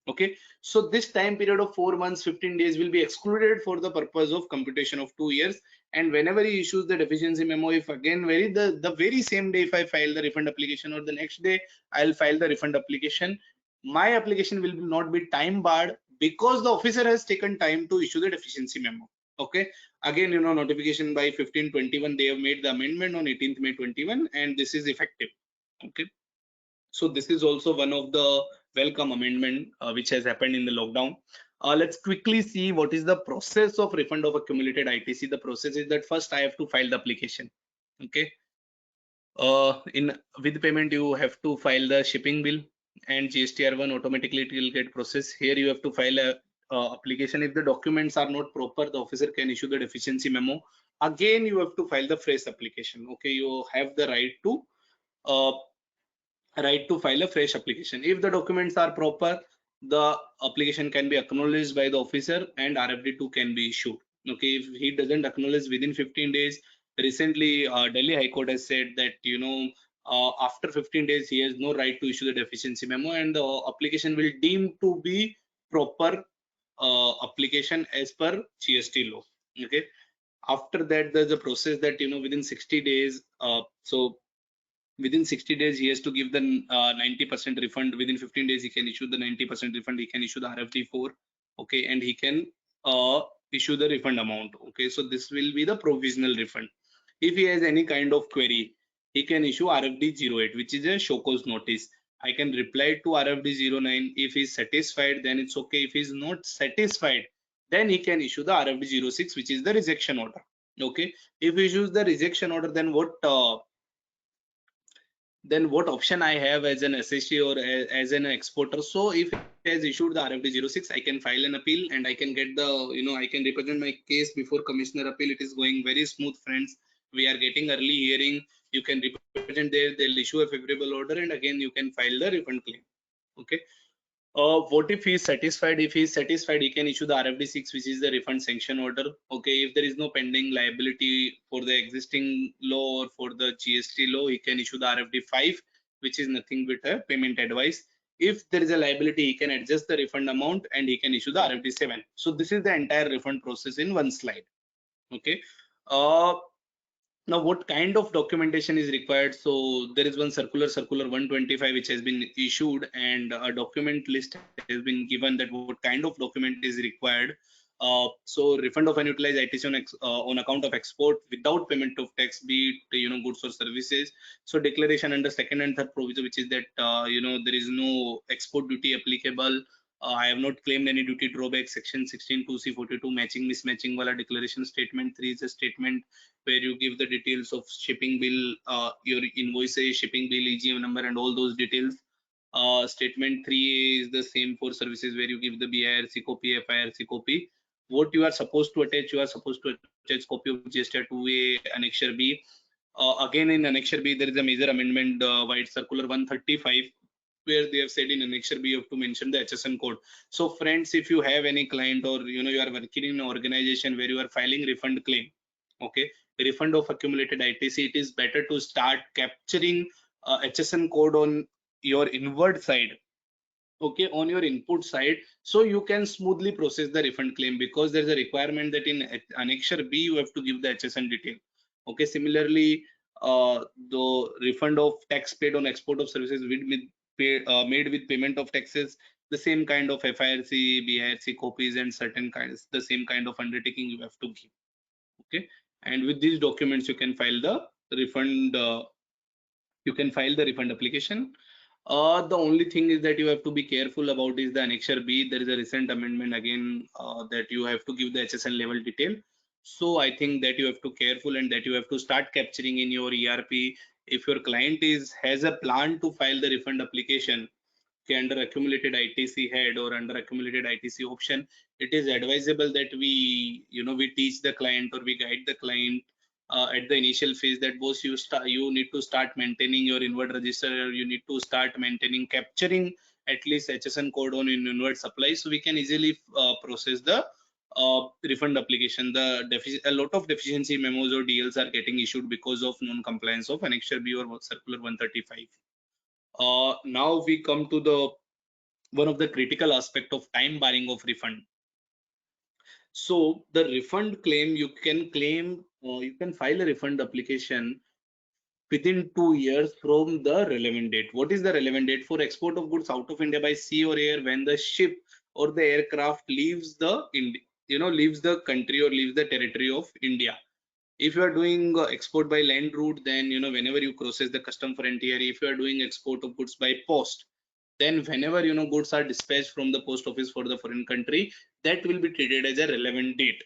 Okay, so this time period of 4 months, 15 days will be excluded for the purpose of computation of 2 years. And whenever he issues the deficiency memo, if again the very same day, if I file the refund application, or the next day I'll file the refund application, my application will not be time barred because the officer has taken time to issue the deficiency memo. Okay, again, you know, notification by 15/21, they have made the amendment on 18th May 21, and this is effective. Okay, so this is also one of the welcome amendment which has happened in the lockdown. Let's quickly see what is the process of refund of accumulated ITC. The process is that first I have to file the application. Okay, with payment you have to file the shipping bill, and GSTR1 automatically it will get processed. Here you have to file a application. If the documents are not proper, the officer can issue the deficiency memo. Again, you have to file the fresh application. Okay, you have the right to right to file a fresh application. If the documents are proper, the application can be acknowledged by the officer and RFD2 can be issued. Okay, if he doesn't acknowledge within 15 days, recently Delhi High Court has said that, you know, after 15 days he has no right to issue the deficiency memo, and the application will deem to be proper application as per GST law. Okay, after that there's a process that, you know, within 60 days, so within 60 days he has to give the 90% refund. Within 15 days he can issue the 90% refund, he can issue the RFD4. Okay, and he can issue the refund amount. Okay, so this will be the provisional refund. If he has any kind of query, he can issue RFD08, which is a show cause notice. I can reply to RFD09. If he's satisfied, then it's okay. If he's not satisfied, then he can issue the RFD06, which is the rejection order. Okay, if he issues the rejection order, then what option I have as an SST or as an exporter? So if he has issued the RFD06, I can file an appeal and I can get the, you know, I can represent my case before Commissioner Appeal. It is going very smooth, friends. We are getting early hearing. You can represent there, they'll issue a favorable order, and again you can file the refund claim. Okay. What if he is satisfied? If he is satisfied, he can issue the RFD6, which is the refund sanction order. Okay, if there is no pending liability for the existing law or for the GST law, he can issue the RFD5, which is nothing but a payment advice. If there is a liability, he can adjust the refund amount and he can issue the RFD7. So this is the entire refund process in one slide. Okay. Now, what kind of documentation is required? So there is one circular 125, which has been issued, and a document list has been given that what kind of document is required. So refund of unutilized ITC on account of export without payment of tax, be it, you know, goods or services. So declaration under second and third provision, which is that, you know, there is no export duty applicable. I have not claimed any duty drawback. Section 16 2C 42 matching mismatching wala declaration. Statement 3 is a statement where you give the details of shipping bill, your invoices, shipping bill, EGM number, and all those details. Statement 3A is the same for services, where you give the BIRC copy, FIRC copy. What you are supposed to attach? You are supposed to attach copy of GST 2A Annexure B. Again, in Annexure B, there is a major amendment, White Circular 135, where they have said in Annexure B you have to mention the HSN code. So friends, if you have any client, or, you know, you are working in an organization where you are filing refund claim, okay, refund of accumulated ITC, it is better to start capturing HSN code on your inward side, okay, on your input side, so you can smoothly process the refund claim, because there is a requirement that in Annexure B you have to give the HSN detail. Okay, similarly, the refund of tax paid on export of services made with payment of taxes, the same kind of FIRC, BIRC copies and certain kinds, the same kind of undertaking you have to give. Okay, and with these documents you can file the refund. You can file the refund application. The only thing is that you have to be careful about is the Annexure B. There is a recent amendment again that you have to give the HSN level detail. So I think that you have to careful, and that you have to start capturing in your ERP. If your client has a plan to file the refund application, okay, under accumulated ITC head or under accumulated ITC option, it is advisable that we, you know, we teach the client or we guide the client at the initial phase that boss, you need to start maintaining your inward register, you need to start maintaining, capturing at least HSN code on inward supply, so we can easily process the refund application. A lot of deficiency memos or DLs are getting issued because of non-compliance of Annexure B or Circular 135. Now we come to the one of the critical aspect of time barring of refund. So the refund claim, you can claim, you can file a refund application within 2 years from the relevant date. What is the relevant date? For export of goods out of India by sea or air, when the ship or the aircraft leaves the leaves the country or leaves the territory of India. If you are doing export by land route, then, you know, whenever you crosses the custom frontier. If you are doing export of goods by post, then whenever, you know, goods are dispatched from the post office for the foreign country, that will be treated as a relevant date.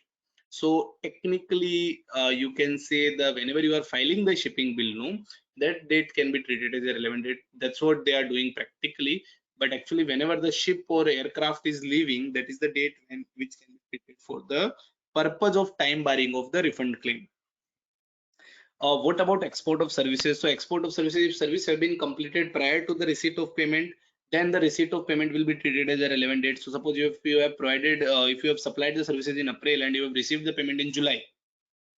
So technically, you can say that whenever you are filing the shipping bill, no, that date can be treated as a relevant date. That's what they are doing practically. But actually, whenever the ship or aircraft is leaving, that is the date which can be treated for the purpose of time barring of the refund claim. What about export of services? So export of services, if service have been completed prior to the receipt of payment, then the receipt of payment will be treated as a relevant date. So suppose if you have provided, if you have supplied the services in April and you have received the payment in July,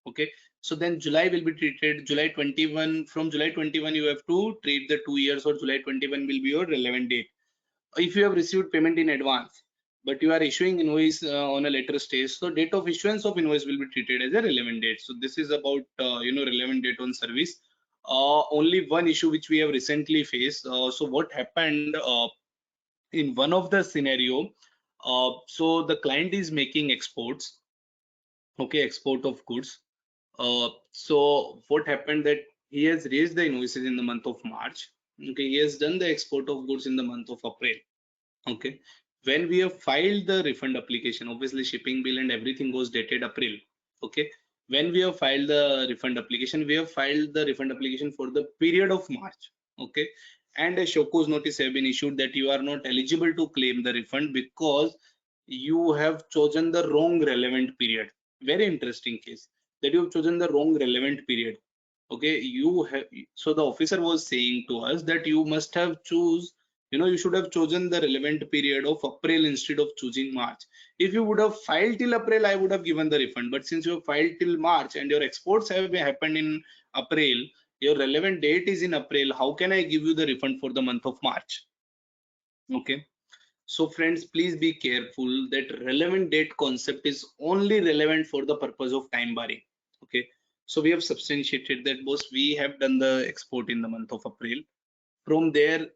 okay, so then July will be treated July 21. From July 21 you have to treat the 2 years, or July 21 will be your relevant date. If you have received payment in advance but you are issuing invoice on a later stage, so date of issuance of invoice will be treated as a relevant date. So this is about relevant date on service. Only one issue which we have recently faced. So what happened in one of the scenario, so the client is making exports, okay, export of goods. So what happened that he has raised the invoices in the month of March, okay, he has done the export of goods in the month of April, okay. When we have filed the refund application, obviously shipping bill and everything was dated April, okay. When we have filed the refund application, we have filed the refund application for the period of March, okay, and a show cause notice have been issued that you are not eligible to claim the refund because you have chosen the wrong relevant period. Very interesting case that you have chosen the wrong relevant period, okay. You have, so the officer was saying to us that you must have choose, you should have chosen the relevant period of April instead of choosing March. If you would have filed till April, I would have given the refund. But since you have filed till March and your exports have happened in April, your relevant date is in April. How can I give you the refund for the month of March? Okay. So friends, please be careful that relevant date concept is only relevant for the purpose of time barring. Okay. So we have substantiated that, boss, we have done the export in the month of April. From there,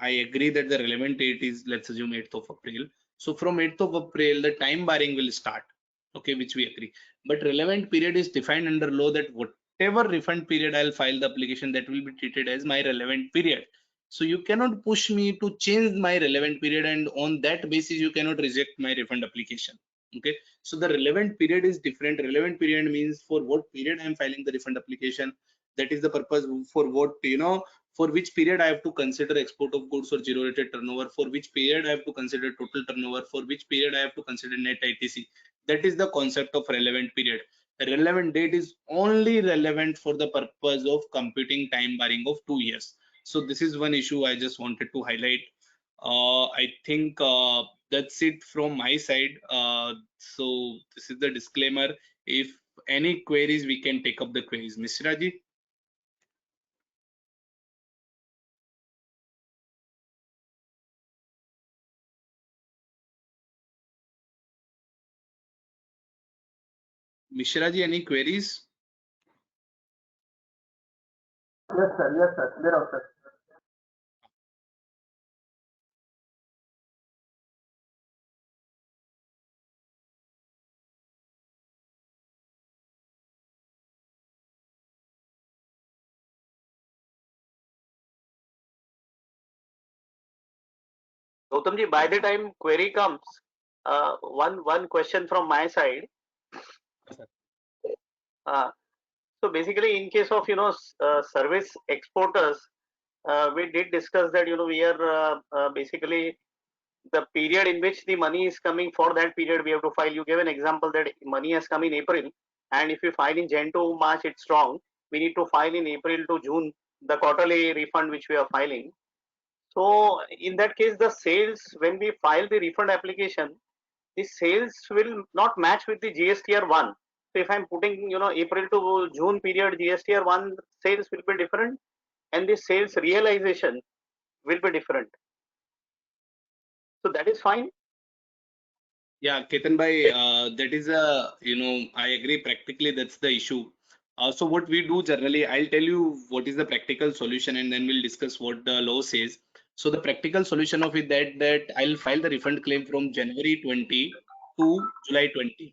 I agree that the relevant date is, let's assume, 8th of April. So from 8th of April, the time barring will start, okay, which we agree. But relevant period is defined under law that whatever refund period I'll file the application, that will be treated as my relevant period. So you cannot push me to change my relevant period, and on that basis you cannot reject my refund application. Okay, so the relevant period is different. Relevant period means for what period I'm filing the refund application. That is the purpose for what, for which period I have to consider export of goods or zero rated turnover, for which period I have to consider total turnover, for which period I have to consider net ITC. That is the concept of relevant period. The relevant date is only relevant for the purpose of computing time barring of 2 years. So this is one issue I just wanted to highlight. I think that's it from my side. So this is the disclaimer. If any queries, we can take up the queries. Mishra ji. Mishra ji, any queries? Yes, sir. Yes, sir. There are, sir. Gautamji, by the time query comes, one question from my side. So basically, in case of service exporters, we did discuss that we are basically the period in which the money is coming, for that period we have to file. You gave an example that money has come in April, and if you file in Jan to March, it's wrong. We need to file in April to June, the quarterly refund which we are filing. So in that case, the sales, when we file the refund application, the sales will not match with the GSTR 1. So if I'm putting, April to June period, GSTR 1 sales will be different, and the sales realization will be different. So that is fine. Yeah, Ketan bhai, that is I agree, practically that's the issue. So what we do generally, I'll tell you what is the practical solution and then we'll discuss what the law says. So the practical solution of it, that I'll file the refund claim from January 20 to July 20.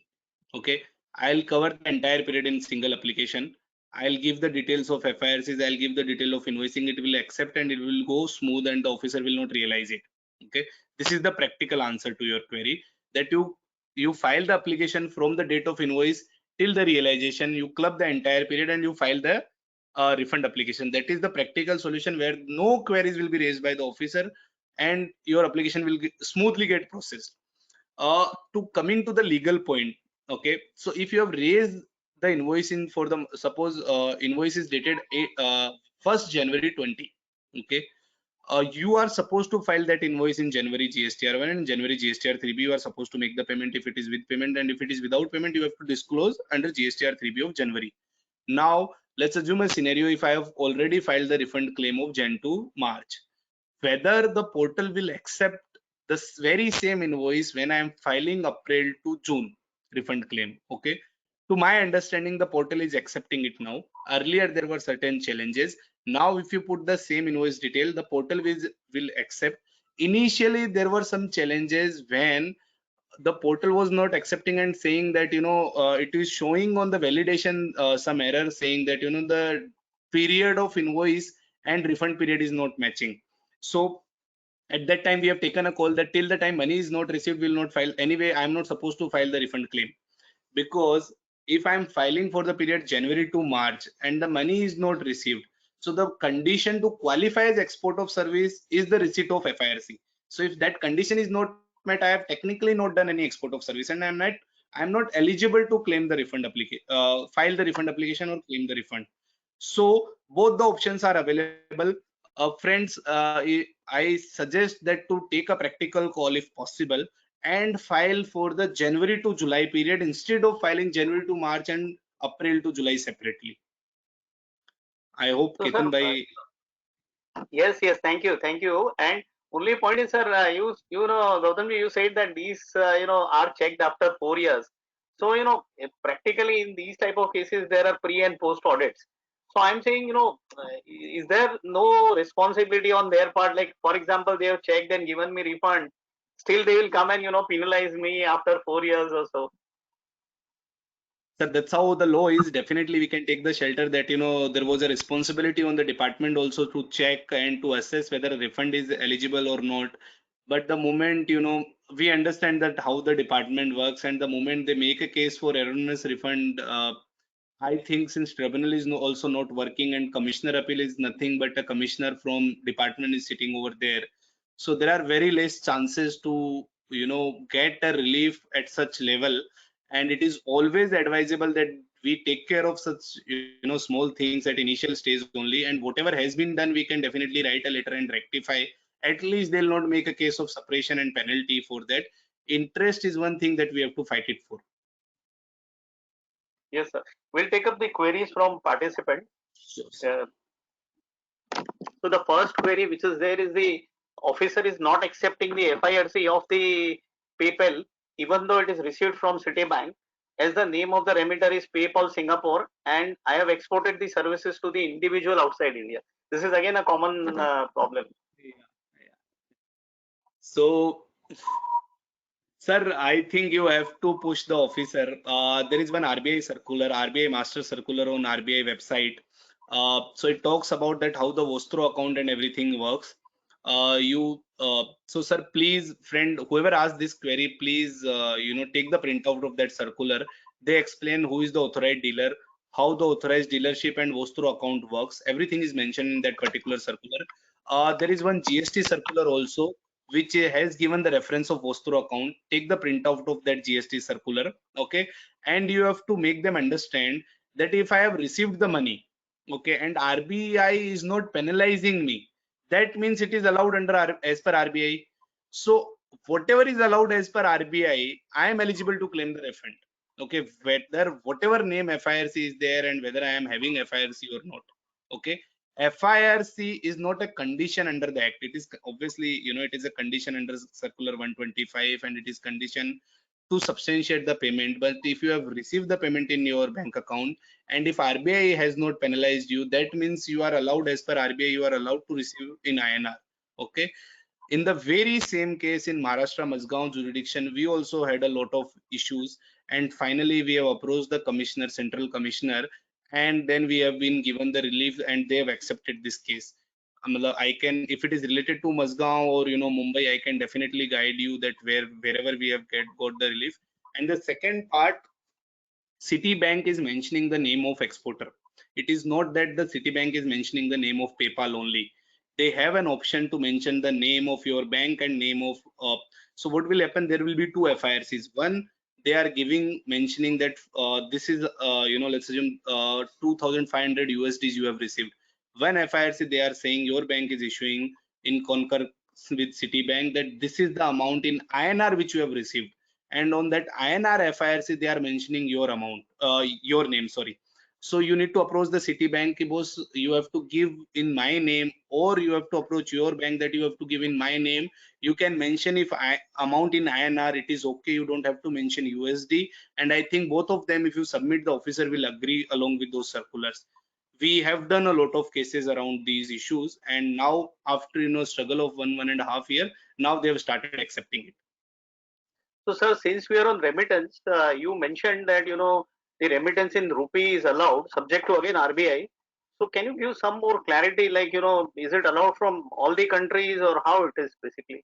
Okay, I'll cover the entire period in single application. I'll give the details of FIRCs, I'll give the detail of invoicing. It will accept and it will go smooth and the officer will not realize it. Okay, this is the practical answer to your query, that you file the application from the date of invoice till the realization, you club the entire period and you file the refund application. That is the practical solution where no queries will be raised by the officer and your application will smoothly get processed. To coming to the legal point, okay, so if you have raised the invoice in for the suppose invoice is dated 1st January 20. Okay, you are supposed to file that invoice in January GSTR1 and January GSTR3B. You are supposed to make the payment if it is with payment, and if it is without payment, you have to disclose under GSTR3B of January. Now, let's assume a scenario if I have already filed the refund claim of Jan to March, whether the portal will accept this very same invoice when I am filing April to June refund claim. Okay, to my understanding, the portal is accepting it now. Earlier, there were certain challenges. Now, if you put the same invoice detail, the portal will accept. Initially, there were some challenges when the portal was not accepting and saying that, you know, it is showing on the validation some error saying that, you know, the period of invoice and refund period is not matching. So at that time, we have taken a call that till the time money is not received, we will not file. Anyway, I am not supposed to file the refund claim, because if I'm filing for the period January to March and the money is not received, so the condition to qualify as export of service is the receipt of FIRC. So if that condition is not met, I have technically not done any export of service, and I'm not eligible to claim the refund application, file the refund application or claim the refund. So both the options are available. Friends, I suggest that to take a practical call if possible and file for the January to July period instead of filing January to March and April to July separately. I hope So, Ketan sir, bhai. yes, thank you. And only point is, sir, you know, Gautamji, you said that these are checked after 4 years. So practically in these type of cases there are pre and post audits. So I'm saying, is there no responsibility on their part? Like, for example, they have checked and given me refund, still they will come and penalize me after 4 years or so. Sir, that's how the law is. Definitely, we can take the shelter that, you know, there was a responsibility on the department also to check and to assess whether a refund is eligible or not. But the moment, you know, we understand that how the department works, and the moment they make a case for erroneous refund, I think since tribunal is also not working and commissioner appeal is nothing but a commissioner from department is sitting over there. So there are very less chances to, you know, get a relief at such level. And it is always advisable that we take care of such, you know, small things at initial stage only. And whatever has been done, we can definitely write a letter and rectify. At least they'll not make a case of suppression and penalty for that. Interest is one thing that we have to fight it for. Yes, sir. We'll take up the queries from participants. Sure. So the first query which is there is the officer is not accepting the FIRC of the PayPal even though it is received from Citibank, as the name of the remitter is PayPal Singapore, and I have exported the services to the individual outside India. This is again a common problem. So, sir, I think you have to push the officer. There is one RBI circular, RBI master circular on RBI website. So it talks about that how the Vostro account and everything works. So sir, please, friend, whoever asked this query, please, take the printout of that circular. They explain who is the authorized dealer, how the authorized dealership and Vostro account works. Everything is mentioned in that particular circular. There is one GST circular also, which has given the reference of Vostro account. Take the printout of that GST circular, okay? And you have to make them understand that if I have received the money, okay, and RBI is not penalizing me, that means it is allowed under as per RBI. So whatever is allowed as per RBI, I am eligible to claim the refund. Okay, whether whatever name FIRC is there and whether I am having FIRC or not. Okay, FIRC is not a condition under the act. It is obviously, it is a condition under circular 125, and it is condition to substantiate the payment. But if you have received the payment in your bank account, and if RBI has not penalized you, that means you are allowed, as per RBI, you are allowed to receive in INR. Okay. In the very same case in Maharashtra Mazgaon jurisdiction, we also had a lot of issues, and finally we have approached the commissioner, central commissioner, and then we have been given the relief, and they have accepted this case. I can, if it is related to Mazgaon or Mumbai, I can definitely guide you that wherever we have got the relief. And the second part, Citibank is mentioning the name of exporter. It is not that the Citibank is mentioning the name of PayPal only. They have an option to mention the name of your bank and name of. So what will happen? There will be two FIRCs. One, they are giving mentioning that this is let's assume 2500 USDs you have received. When FIRC they are saying your bank is issuing in concur with Citibank that this is the amount in INR which you have received, and on that INR FIRC they are mentioning your amount, your name, sorry. So you need to approach the Citibank, boss, you have to give in my name, or you have to approach your bank that you have to give in my name. You can mention if amount in INR, it is okay, you don't have to mention USD. And I think both of them, if you submit, the officer will agree along with those circulars. We have done a lot of cases around these issues, and now after struggle of 1.5 year, now they have started accepting it. So, sir, since we are on remittance, you mentioned that the remittance in rupee is allowed, subject to again RBI. So, can you give some more clarity? Like is it allowed from all the countries, or how it is basically?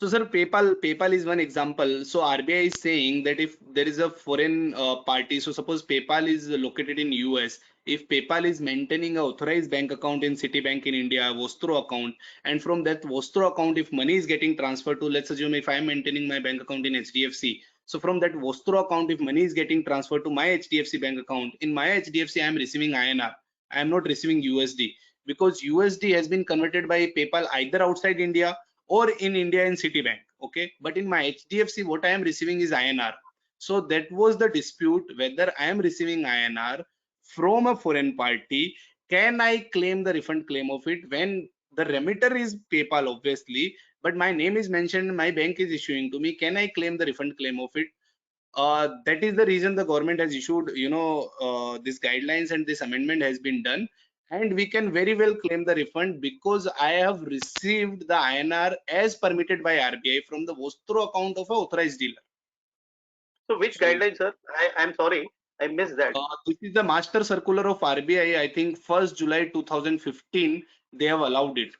So sir, PayPal is one example. So RBI is saying that if there is a foreign party, so suppose PayPal is located in US, if PayPal is maintaining an authorized bank account in Citibank in India, Vostro account, and from that Vostro account, if money is getting transferred to, let's assume if I am maintaining my bank account in HDFC, so from that Vostro account, if money is getting transferred to my HDFC bank account, in my HDFC I am receiving INR, I am not receiving USD, because USD has been converted by PayPal either outside India or in India in Citibank. Okay, but in my HDFC what I am receiving is INR. So that was the dispute, whether I am receiving INR from a foreign party, can I claim the refund claim of it when the remitter is PayPal obviously, but my name is mentioned, my bank is issuing to me, can I claim the refund claim of it? That is the reason the government has issued these guidelines, and this amendment has been done, and we can very well claim the refund because I have received the INR as permitted by RBI from the Vostro account of an authorized dealer. So, which So guidelines, sir? I'm sorry, I missed that. this is the master circular of RBI. I think 1st July 2015 they have allowed it,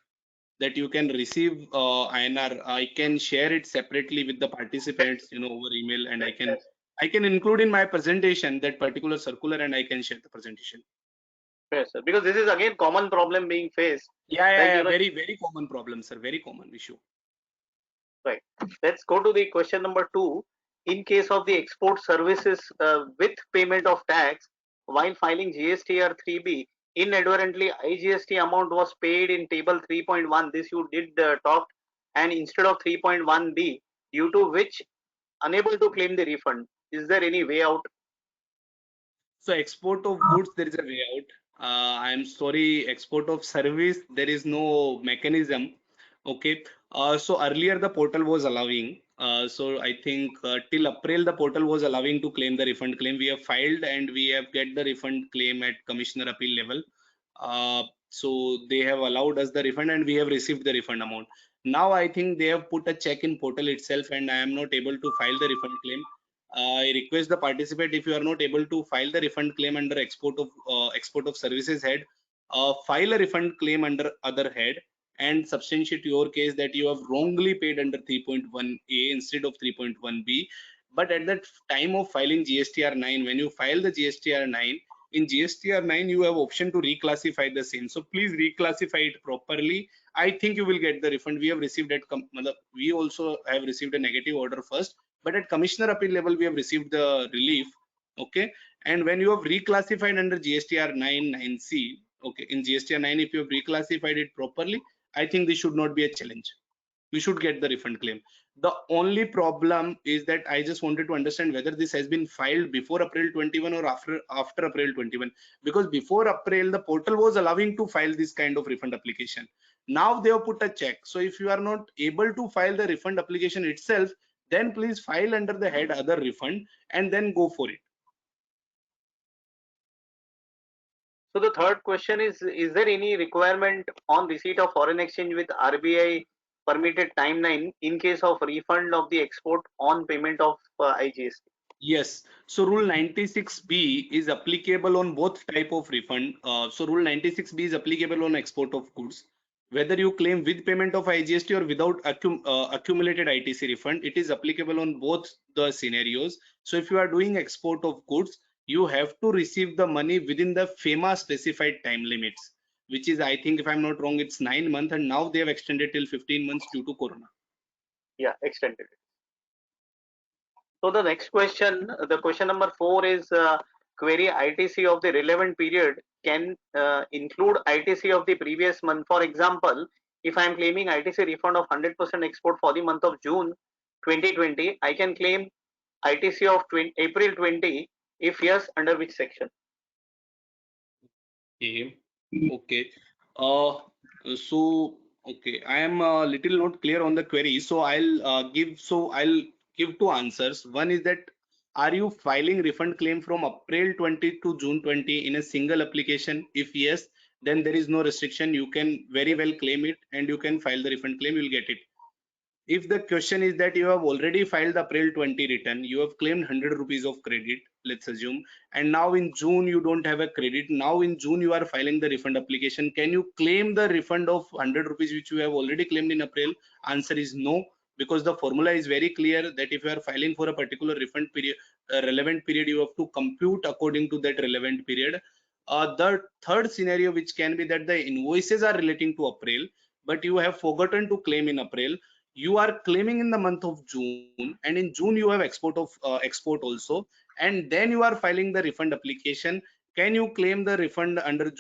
that you can receive INR. I can share it separately with the participants, over email, and I can include in my presentation that particular circular, and I can share the presentation. Yes, sir. Because this is again common problem being faced. Yeah, very, very common problem, sir. Very common issue. Right. Let's go to the question number 2. In case of the export services with payment of tax, while filing GSTR 3B, inadvertently IGST amount was paid in table 3.1. This you did talk, and instead of 3.1B, due to which unable to claim the refund. Is there any way out? So export of goods, there is a way out. I am sorry, export of service, there is no mechanism. Okay. So earlier the portal was allowing. So I think till April the portal was allowing to claim the refund claim. We have filed and we have get the refund claim at Commissioner Appeal level. So they have allowed us the refund and we have received the refund amount. Now I think they have put a check in portal itself and I am not able to file the refund claim. I request the participant, if you are not able to file the refund claim under export of services head, file a refund claim under other head and substantiate your case that you have wrongly paid under 3.1A instead of 3.1B. But at that time of filing GSTR 9, when you file the GSTR 9, in GSTR 9 you have option to reclassify the same. So please reclassify it properly. I think you will get the refund. We have received at we also have received a negative order first, but at Commissioner Appeal level we have received the relief. Okay, and when you have reclassified under GSTR 9(9)(c), okay, in GSTR 9 if you have reclassified it properly, I think this should not be a challenge. We should get the refund claim. The only problem is that I just wanted to understand whether this has been filed before April 21 or after April 21, because before April the portal was allowing to file this kind of refund application. Now they have put a check. So if you are not able to file the refund application itself, then please file under the head other refund and then go for it. So the third question is there any requirement on receipt of foreign exchange with RBI permitted timeline in case of refund of the export on payment of IGST? Yes, so rule 96B is applicable on both type of refund. So rule 96B is applicable on export of goods. Whether you claim with payment of IGST or without accumulated ITC refund, it is applicable on both the scenarios. So if you are doing export of goods, you have to receive the money within the FEMA specified time limits, which is, I think, if I'm not wrong, it's 9 months, and now they have extended till 15 months due to Corona. Yeah, extended. So the next question, the question number 4 is query ITC of the relevant period can include ITC of the previous month. For example, if I am claiming ITC refund of 100% export for the month of June 2020, I can claim ITC of April 20. If yes, under which section? Okay. So okay, I am a little not clear on the query, so I'll give two answers. One is that are you filing refund claim from April 20 to June 20 in a single application? If yes, then there is no restriction. You can very well claim it and you can file the refund claim, you'll get it. If the question is that you have already filed the April 20 return, you have claimed 100 rupees of credit, let's assume, and now in June you don't have a credit. Now in June you are filing the refund application. Can you claim the refund of 100 rupees which you have already claimed in April? Answer is no, because the formula is very clear that if you are filing for a particular refund period, relevant period, you have to compute according to that relevant period. The third scenario which can be that the invoices are relating to April, but you have forgotten to claim in April. You are claiming in the month of June, and in June you have export also, and then you are filing the refund application. Can you claim the refund under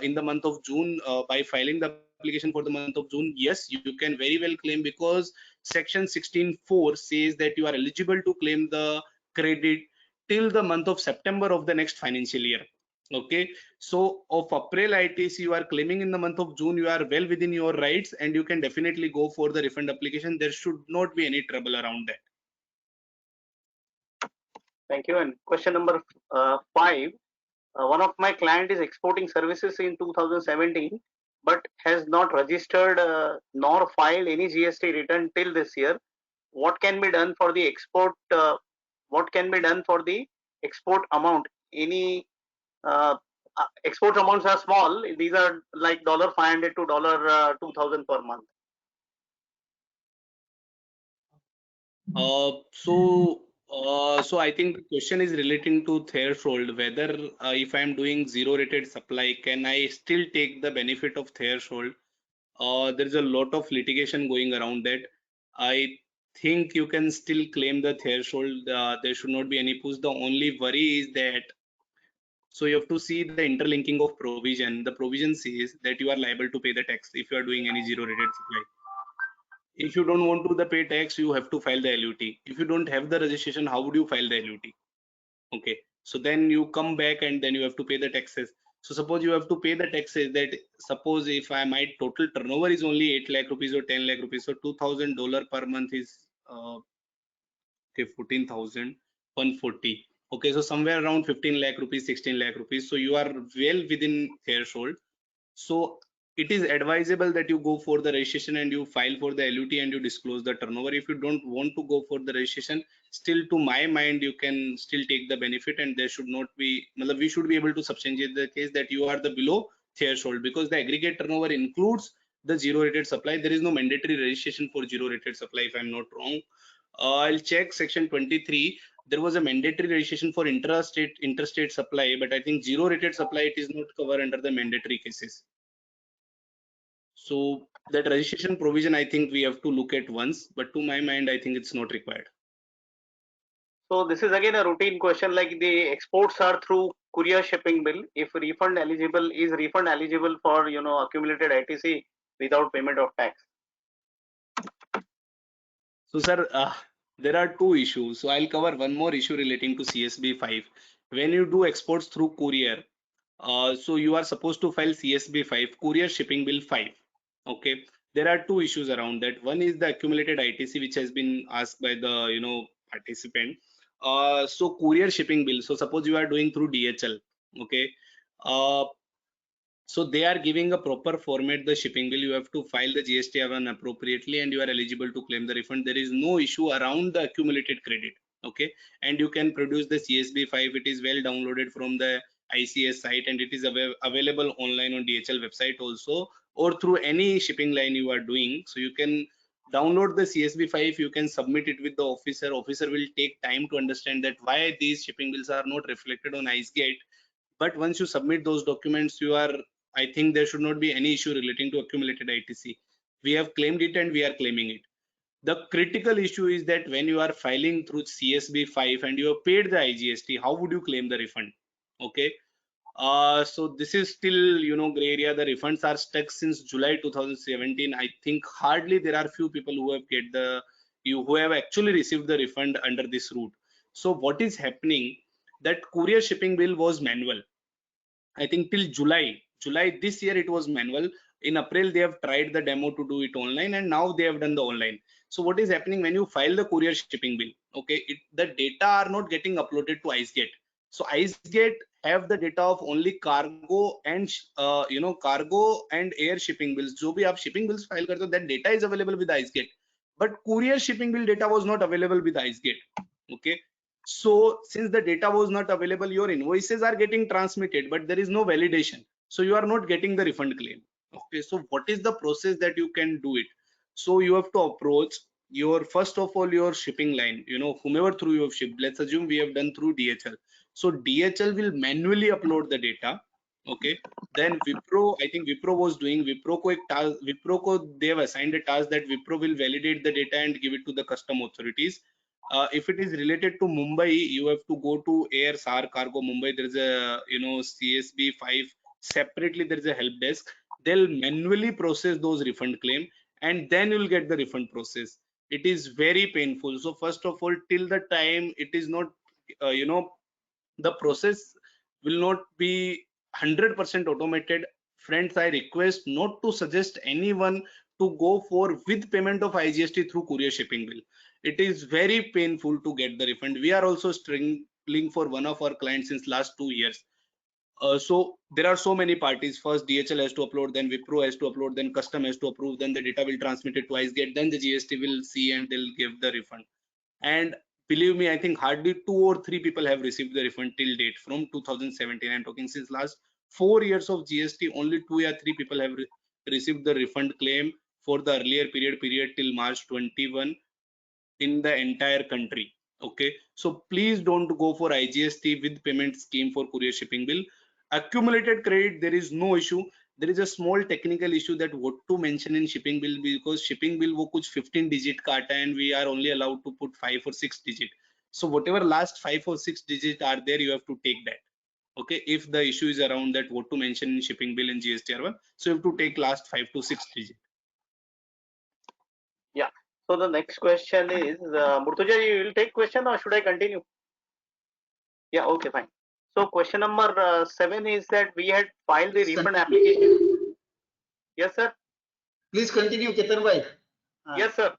in the month of June by filing the application for the month of June? Yes, you can very well claim, because section 16(4) says that you are eligible to claim the credit till the month of September of the next financial year. Okay, so of April ITC you are claiming in the month of June, you are well within your rights and you can definitely go for the refund application. There should not be any trouble around that. Thank you. And question number 5. One of my client is exporting services in 2017, but has not registered nor filed any GST return till this year. What can be done for the export? What can be done for the export amount? Any export amounts are small. These are like $500 to $2,000 per month. So I think the question is relating to threshold, whether if I am doing zero rated supply, can I still take the benefit of threshold? There is a lot of litigation going around that. I think you can still claim the threshold. There should not be any push. The only worry is that, so you have to see the interlinking of provision. The provision says that you are liable to pay the tax if you are doing any zero rated supply. If you don't want to pay tax, you have to file the LUT. If you don't have the registration, how would you file the LUT? Okay, so then you come back and then you have to pay the taxes. So suppose you have to pay the taxes, that suppose if my total turnover is only 8 lakh rupees or 10 lakh rupees, so $2,000 per month is okay, 14,140. Okay, so somewhere around 15 lakh rupees, 16 lakh rupees. So you are well within threshold. So it is advisable that you go for the registration and you file for the LUT and you disclose the turnover. If you don't want to go for the registration, still to my mind you can still take the benefit, and there should not be, we should be able to substantiate the case that you are the below threshold, because the aggregate turnover includes the zero rated supply. There is no mandatory registration for zero rated supply, if I'm not wrong. I'll check section 23. There was a mandatory registration for interstate supply, but I think zero rated supply, it is not covered under the mandatory cases. So that registration provision, I think we have to look at once, but to my mind, I think it's not required. So this is again a routine question, like the exports are through courier shipping bill. If refund eligible, is refund eligible for accumulated ITC without payment of tax? So sir, there are two issues. So I'll cover one more issue relating to CSB 5. When you do exports through courier, so you are supposed to file CSB 5, courier shipping bill 5. Okay, there are two issues around that. One is the accumulated ITC, which has been asked by the participant. So courier shipping bill. So suppose you are doing through DHL. Okay, so they are giving a proper format, the shipping bill. You have to file the GST appropriately and you are eligible to claim the refund. There is no issue around the accumulated credit. Okay, and you can produce the CSB 5. It is well downloaded from the ICS site and it is available online on DHL website also, or through any shipping line you are doing. So you can download the CSB 5, you can submit it with the officer. Officer will take time to understand that why these shipping bills are not reflected on IceGate. But once you submit those documents, I think there should not be any issue relating to accumulated ITC. We have claimed it and we are claiming it. The critical issue is that when you are filing through CSB 5 and you have paid the IGST, how would you claim the refund? Okay. So this is still, gray area. The refunds are stuck since July 2017. I think hardly there are few people who have actually received the refund under this route. So what is happening, that courier shipping bill was manual. I think till July this year it was manual. In April they have tried the demo to do it online, and now they have done the online. So what is happening when you file the courier shipping bill? Okay, the data are not getting uploaded to IceGate. So IceGate have the data of only cargo and cargo and air shipping bills. जो भी आप shipping bills file करते हो, that data is available with IceGate. But courier shipping bill data was not available with IceGate. Okay. So since the data was not available, your invoices are getting transmitted, but there is no validation. So you are not getting the refund claim. Okay. So what is the process that you can do it? So you have to approach your, first of all, your shipping line, whomever through you have shipped. Let's assume we have done through DHL. So DHL will manually upload the data. Okay. Then Wipro, I think Wipro was doing, they have assigned a task that Wipro will validate the data and give it to the custom authorities. If it is related to Mumbai, you have to go to Air SAR Cargo Mumbai. There is a CSB 5 separately. There is a help desk. They'll manually process those refund claim, and then you'll get the refund process. It is very painful. So first of all, till the time it is not, the process will not be 100% automated. Friends, I request not to suggest anyone to go for with payment of IGST through courier shipping bill. It is very painful to get the refund. We are also struggling for one of our clients since last 2 years. So there are so many parties. First DHL has to upload, then Wipro has to upload, then custom has to approve, then the data will transmit it to IceGate, then the GST will see and they'll give the refund. And believe me, I think hardly 2 or 3 people have received the refund till date from 2017. I'm talking since last 4 years of GST, only 2 or 3 people have received the refund claim for the earlier period till March 21 in the entire country. Okay, so please don't go for IGST with payment scheme for courier shipping bill. Accumulated credit, there is no issue. There is a small technical issue that what to mention in shipping bill, because shipping bill wo kuch 15 digit ka aata and we are only allowed to put 5 or 6 digit. So whatever last 5 or 6 digit are there, you have to take that. Okay, if the issue is around that what to mention in shipping bill and GSTR1, so you have to take last 5 to 6 digit. Yeah. So the next question is, Murtuza, you will take question or should I continue? Yeah, okay, fine. So question number 7 is that we had filed the refund application. Yes, sir. Please continue, Ketan bhai. Yes, sir.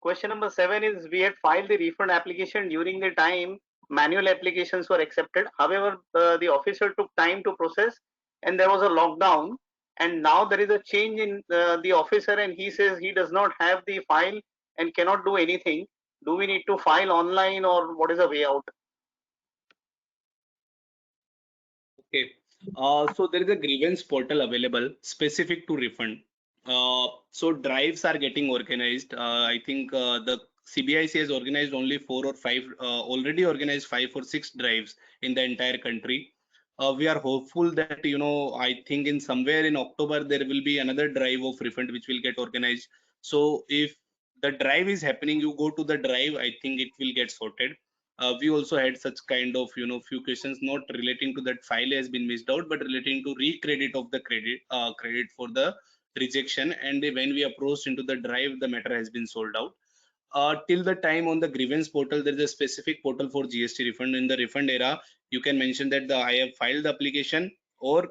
Question number 7 is we had filed the refund application during the time manual applications were accepted. However, the officer took time to process and there was a lockdown. And now there is a change in the officer and he says he does not have the file and cannot do anything. Do we need to file online or what is the way out? Okay, so there is a grievance portal available specific to refund. So drives are getting organized. I think the CBIC has organized only 4 or 5, already organized 5 or 6 drives in the entire country. We are hopeful that, I think in somewhere in October, there will be another drive of refund which will get organized. So if the drive is happening, you go to the drive, I think it will get sorted. We also had such kind of, few questions not relating to that file has been missed out, but relating to recredit of the credit for the rejection. And when we approached into the drive, the matter has been sold out. Till the time on the grievance portal, there is a specific portal for GST refund. In the refund era, you can mention that I have filed the application, or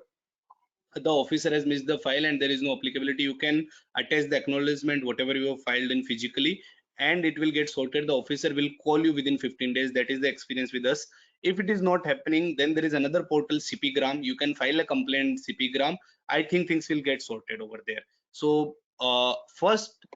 the officer has missed the file and there is no applicability. You can attach the acknowledgement whatever you have filed in physically, and it will get sorted. The officer will call you within 15 days. That is the experience with us. If it is not happening, then there is another portal, CPgram. You can file a complaint, CPgram. I think things will get sorted over there. So first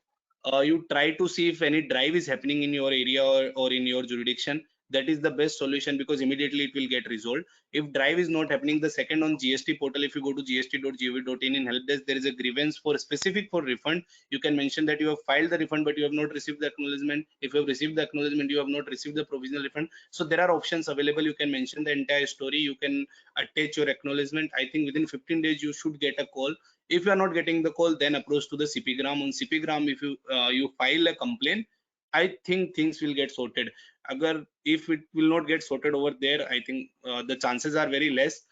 you try to see if any drive is happening in your area or in your jurisdiction. that is the best solution, because immediately it will get resolved. If drive is not happening, the second on GST portal, if you go to gst.gov.in in help desk, there is a grievance for specific for refund. You can mention that you have filed the refund but you have not received the acknowledgement. If you have received the acknowledgement, you have not received the provisional refund. So there are options available. You can mention the entire story, you can attach your acknowledgement. I think within 15 days you should get a call. If you are not getting the call, then approach to the CPGram. On CPGram, if you file a complaint, I think things will get sorted. Agar if it will not get sorted over there, I think the chances are very less.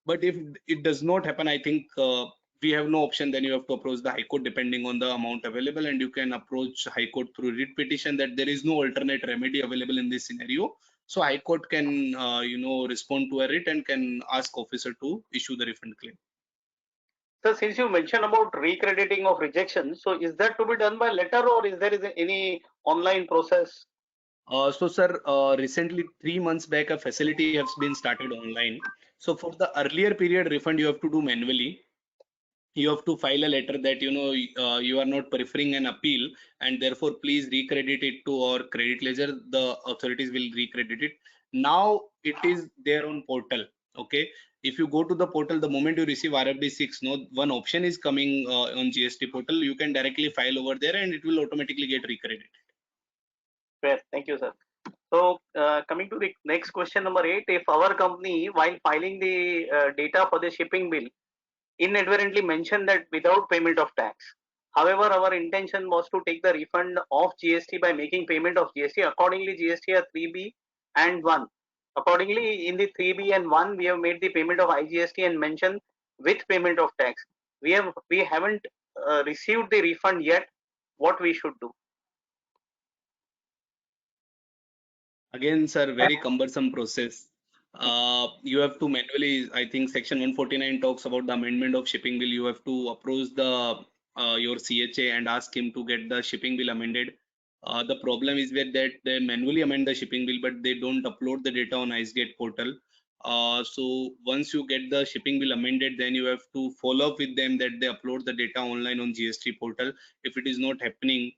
But if it does not happen, I think we have no option. Then you have to approach the High Court depending on the amount available, and you can approach High Court through writ petition, that there is no alternate remedy available in this scenario. So High Court can respond to a writ and can ask officer to issue the refund claim. So since you mentioned about recrediting of rejection, so is that to be done by letter or is there any online process? So sir, recently 3 months back, a facility has been started online. So for the earlier period refund, you have to do manually. You have to file a letter that you are not preferring an appeal, and therefore please recredit it to our credit ledger. The authorities will recredit it. Now it is there on portal. Okay, if you go to the portal, the moment you receive RFD 6, one option is coming on GST portal. You can directly file over there and it will automatically get recredited. Fair. Thank you, sir. So coming to the next question, number 8, if our company, while filing the data for the shipping bill, inadvertently mentioned that without payment of tax. However, our intention was to take the refund of GST by making payment of GST. Accordingly, GST are 3B and 1. Accordingly, in the 3B and 1, we have made the payment of IGST and mentioned with payment of tax. We haven't received the refund yet. What we should do? Again, sir, very cumbersome process. You have to manually, I think section 149 talks about the amendment of shipping bill. You have to approach the your CHA and ask him to get the shipping bill amended. The problem is that they manually amend the shipping bill, but they don't upload the data on IceGate portal. So once you get the shipping bill amended, then you have to follow up with them that they upload the data online on GST portal. If it is not happening,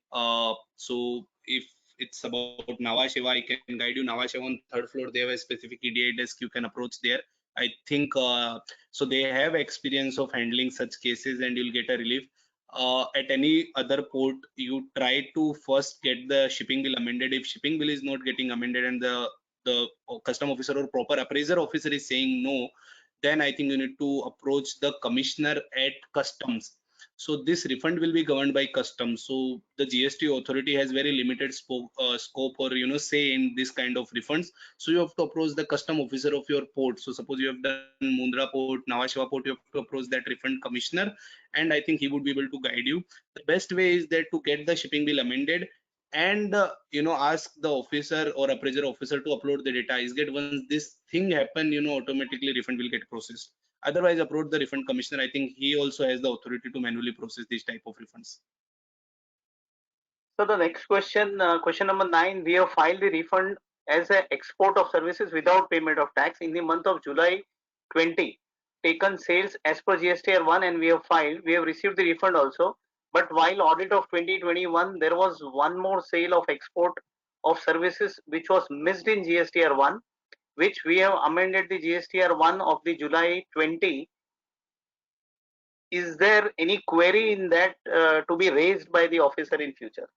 so if it's about Nhava Sheva, I can guide you. Nhava Sheva on 3rd floor, they have a specific EDI desk. You can approach there. I think so they have experience of handling such cases, and you'll get a relief. At any other port, you try to first get the shipping bill amended. If shipping bill is not getting amended and the custom officer or proper appraiser officer is saying no, then I think you need to approach the commissioner at customs. So this refund will be governed by customs. So the GST authority has very limited scope or say in this kind of refunds. So you have to approach the custom officer of your port. So suppose you have done Mundra port, Nhava Sheva port, you have to approach that refund commissioner, and I think he would be able to guide you. The best way is that to get the shipping bill amended and ask the officer or appraiser officer to upload the data. Is get once this thing happen, automatically refund will get processed. Otherwise, approach the refund commissioner. I think he also has the authority to manually process this type of refunds. So the next question, question number 9, we have filed the refund as an export of services without payment of tax in the month of July 20. Taken sales as per GSTR 1 and we have filed. We have received the refund also. But while audit of 2021, there was one more sale of export of services which was missed in GSTR 1, which we have amended the GSTR 1 of the July 20. Is there any query in that to be raised by the officer in future?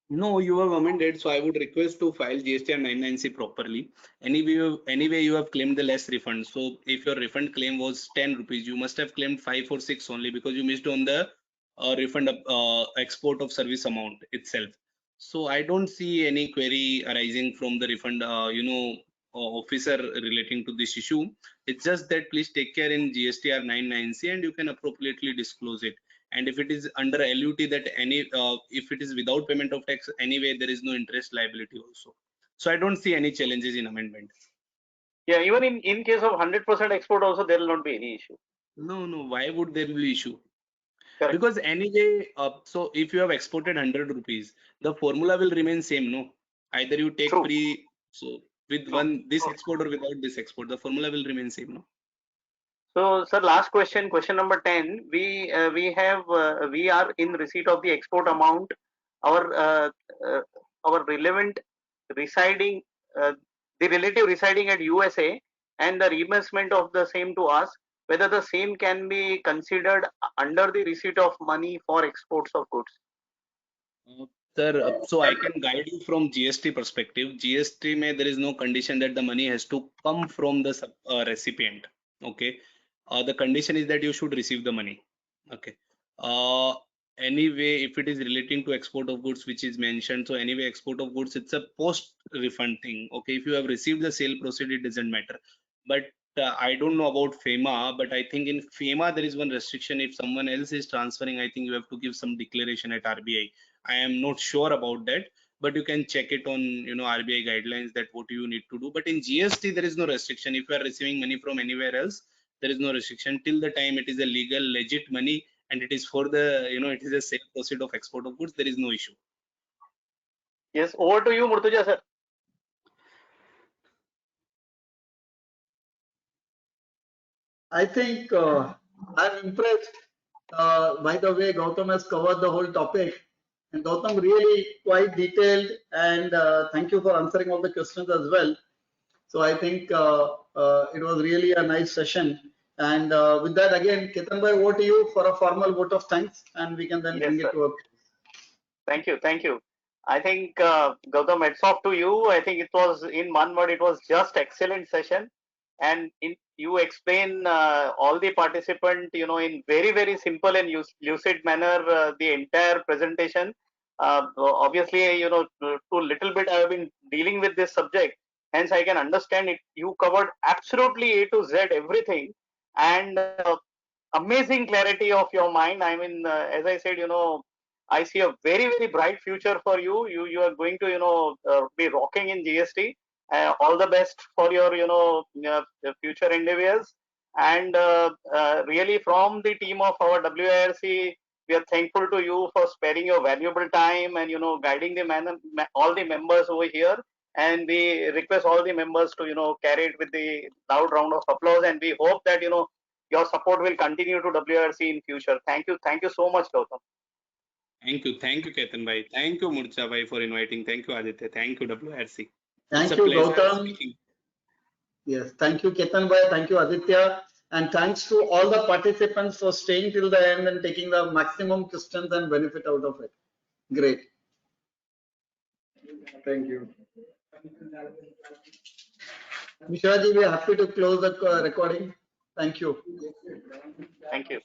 No, you have amended, so I would request to file GSTR 99C properly. Anyway, you have claimed the less refund. So if your refund claim was 10 rupees, you must have claimed 5 or 6 only, because you missed on the refund export of service amount itself. So I don't see any query arising from the refund officer relating to this issue. It's just that please take care in GSTR 99C and you can appropriately disclose it. And if it is under LUT, that if it is without payment of tax, anyway there is no interest liability also. So I don't see any challenges in amendment. Yeah, even in case of 100% export also there will not be any issue. No, why would there be issue? Correct. Because anyway, so if you have exported 100 rupees, the formula will remain same, no? Either you take True. free, so with this export or without this export, the formula will remain same, no? So, sir, last question, question number 10. We are in receipt of the export amount. Our relevant residing the relative residing at USA and the reimbursement of the same to us, whether the same can be considered under the receipt of money for exports of goods. Sir, so I can guide you from GST perspective. GST may there is no condition that the money has to come from the recipient. Okay, the condition is that you should receive the money. Okay. Anyway, if it is relating to export of goods, which is mentioned, so anyway, export of goods, it's a post refund thing. Okay, if you have received the sale proceed, it doesn't matter. But I don't know about FEMA, but I think in FEMA there is one restriction. If someone else is transferring, I think you have to give some declaration at RBI. I am not sure about that, but you can check it on RBI guidelines that what you need to do. But in GST there is no restriction. If you are receiving money from anywhere else, there is no restriction till the time it is a legal legit money and it is for the it is a sale proceed of export of goods. There is no issue. Yes, over to you, Murtuza sir. I think I'm impressed by the way Gautam has covered the whole topic. And Gautam really quite detailed, and thank you for answering all the questions as well. So I think it was really a nice session. And with that, again, Ketan bhai, over to you for a formal vote of thanks, and we can then Yes, bring sir. it to a. Thank you, thank you. I think Gautam, hats off to you. I think it was in one word, it was just excellent session, and you explain all the participant, in very simple and lucid manner the entire presentation. Obviously, to little bit I have been dealing with this subject, hence I can understand it. You covered absolutely A to Z everything, and amazing clarity of your mind. I mean, as I said, I see a very bright future for you. You are going to be rocking in GST. All the best for your future endeavors. And really, from the team of our WIRC, we are thankful to you for sparing your valuable time and guiding all the members over here. And we request all the members to carry it with the loud round of applause. And we hope that your support will continue to WIRC in future. Thank you so much, Gautam. Thank you, Ketan bhai. Thank you, Murtuza bhai, for inviting. Thank you, Aditya. Thank you, WIRC. Thank It's a you, pleasure Gautam. speaking. Yes, thank you, Ketan bhai. Thank you, Aditya. And thanks to all the participants for staying till the end and taking the maximum questions and benefit out of it. Great. Thank you. Mishraji, we are happy to close the recording. Thank you. Thank you.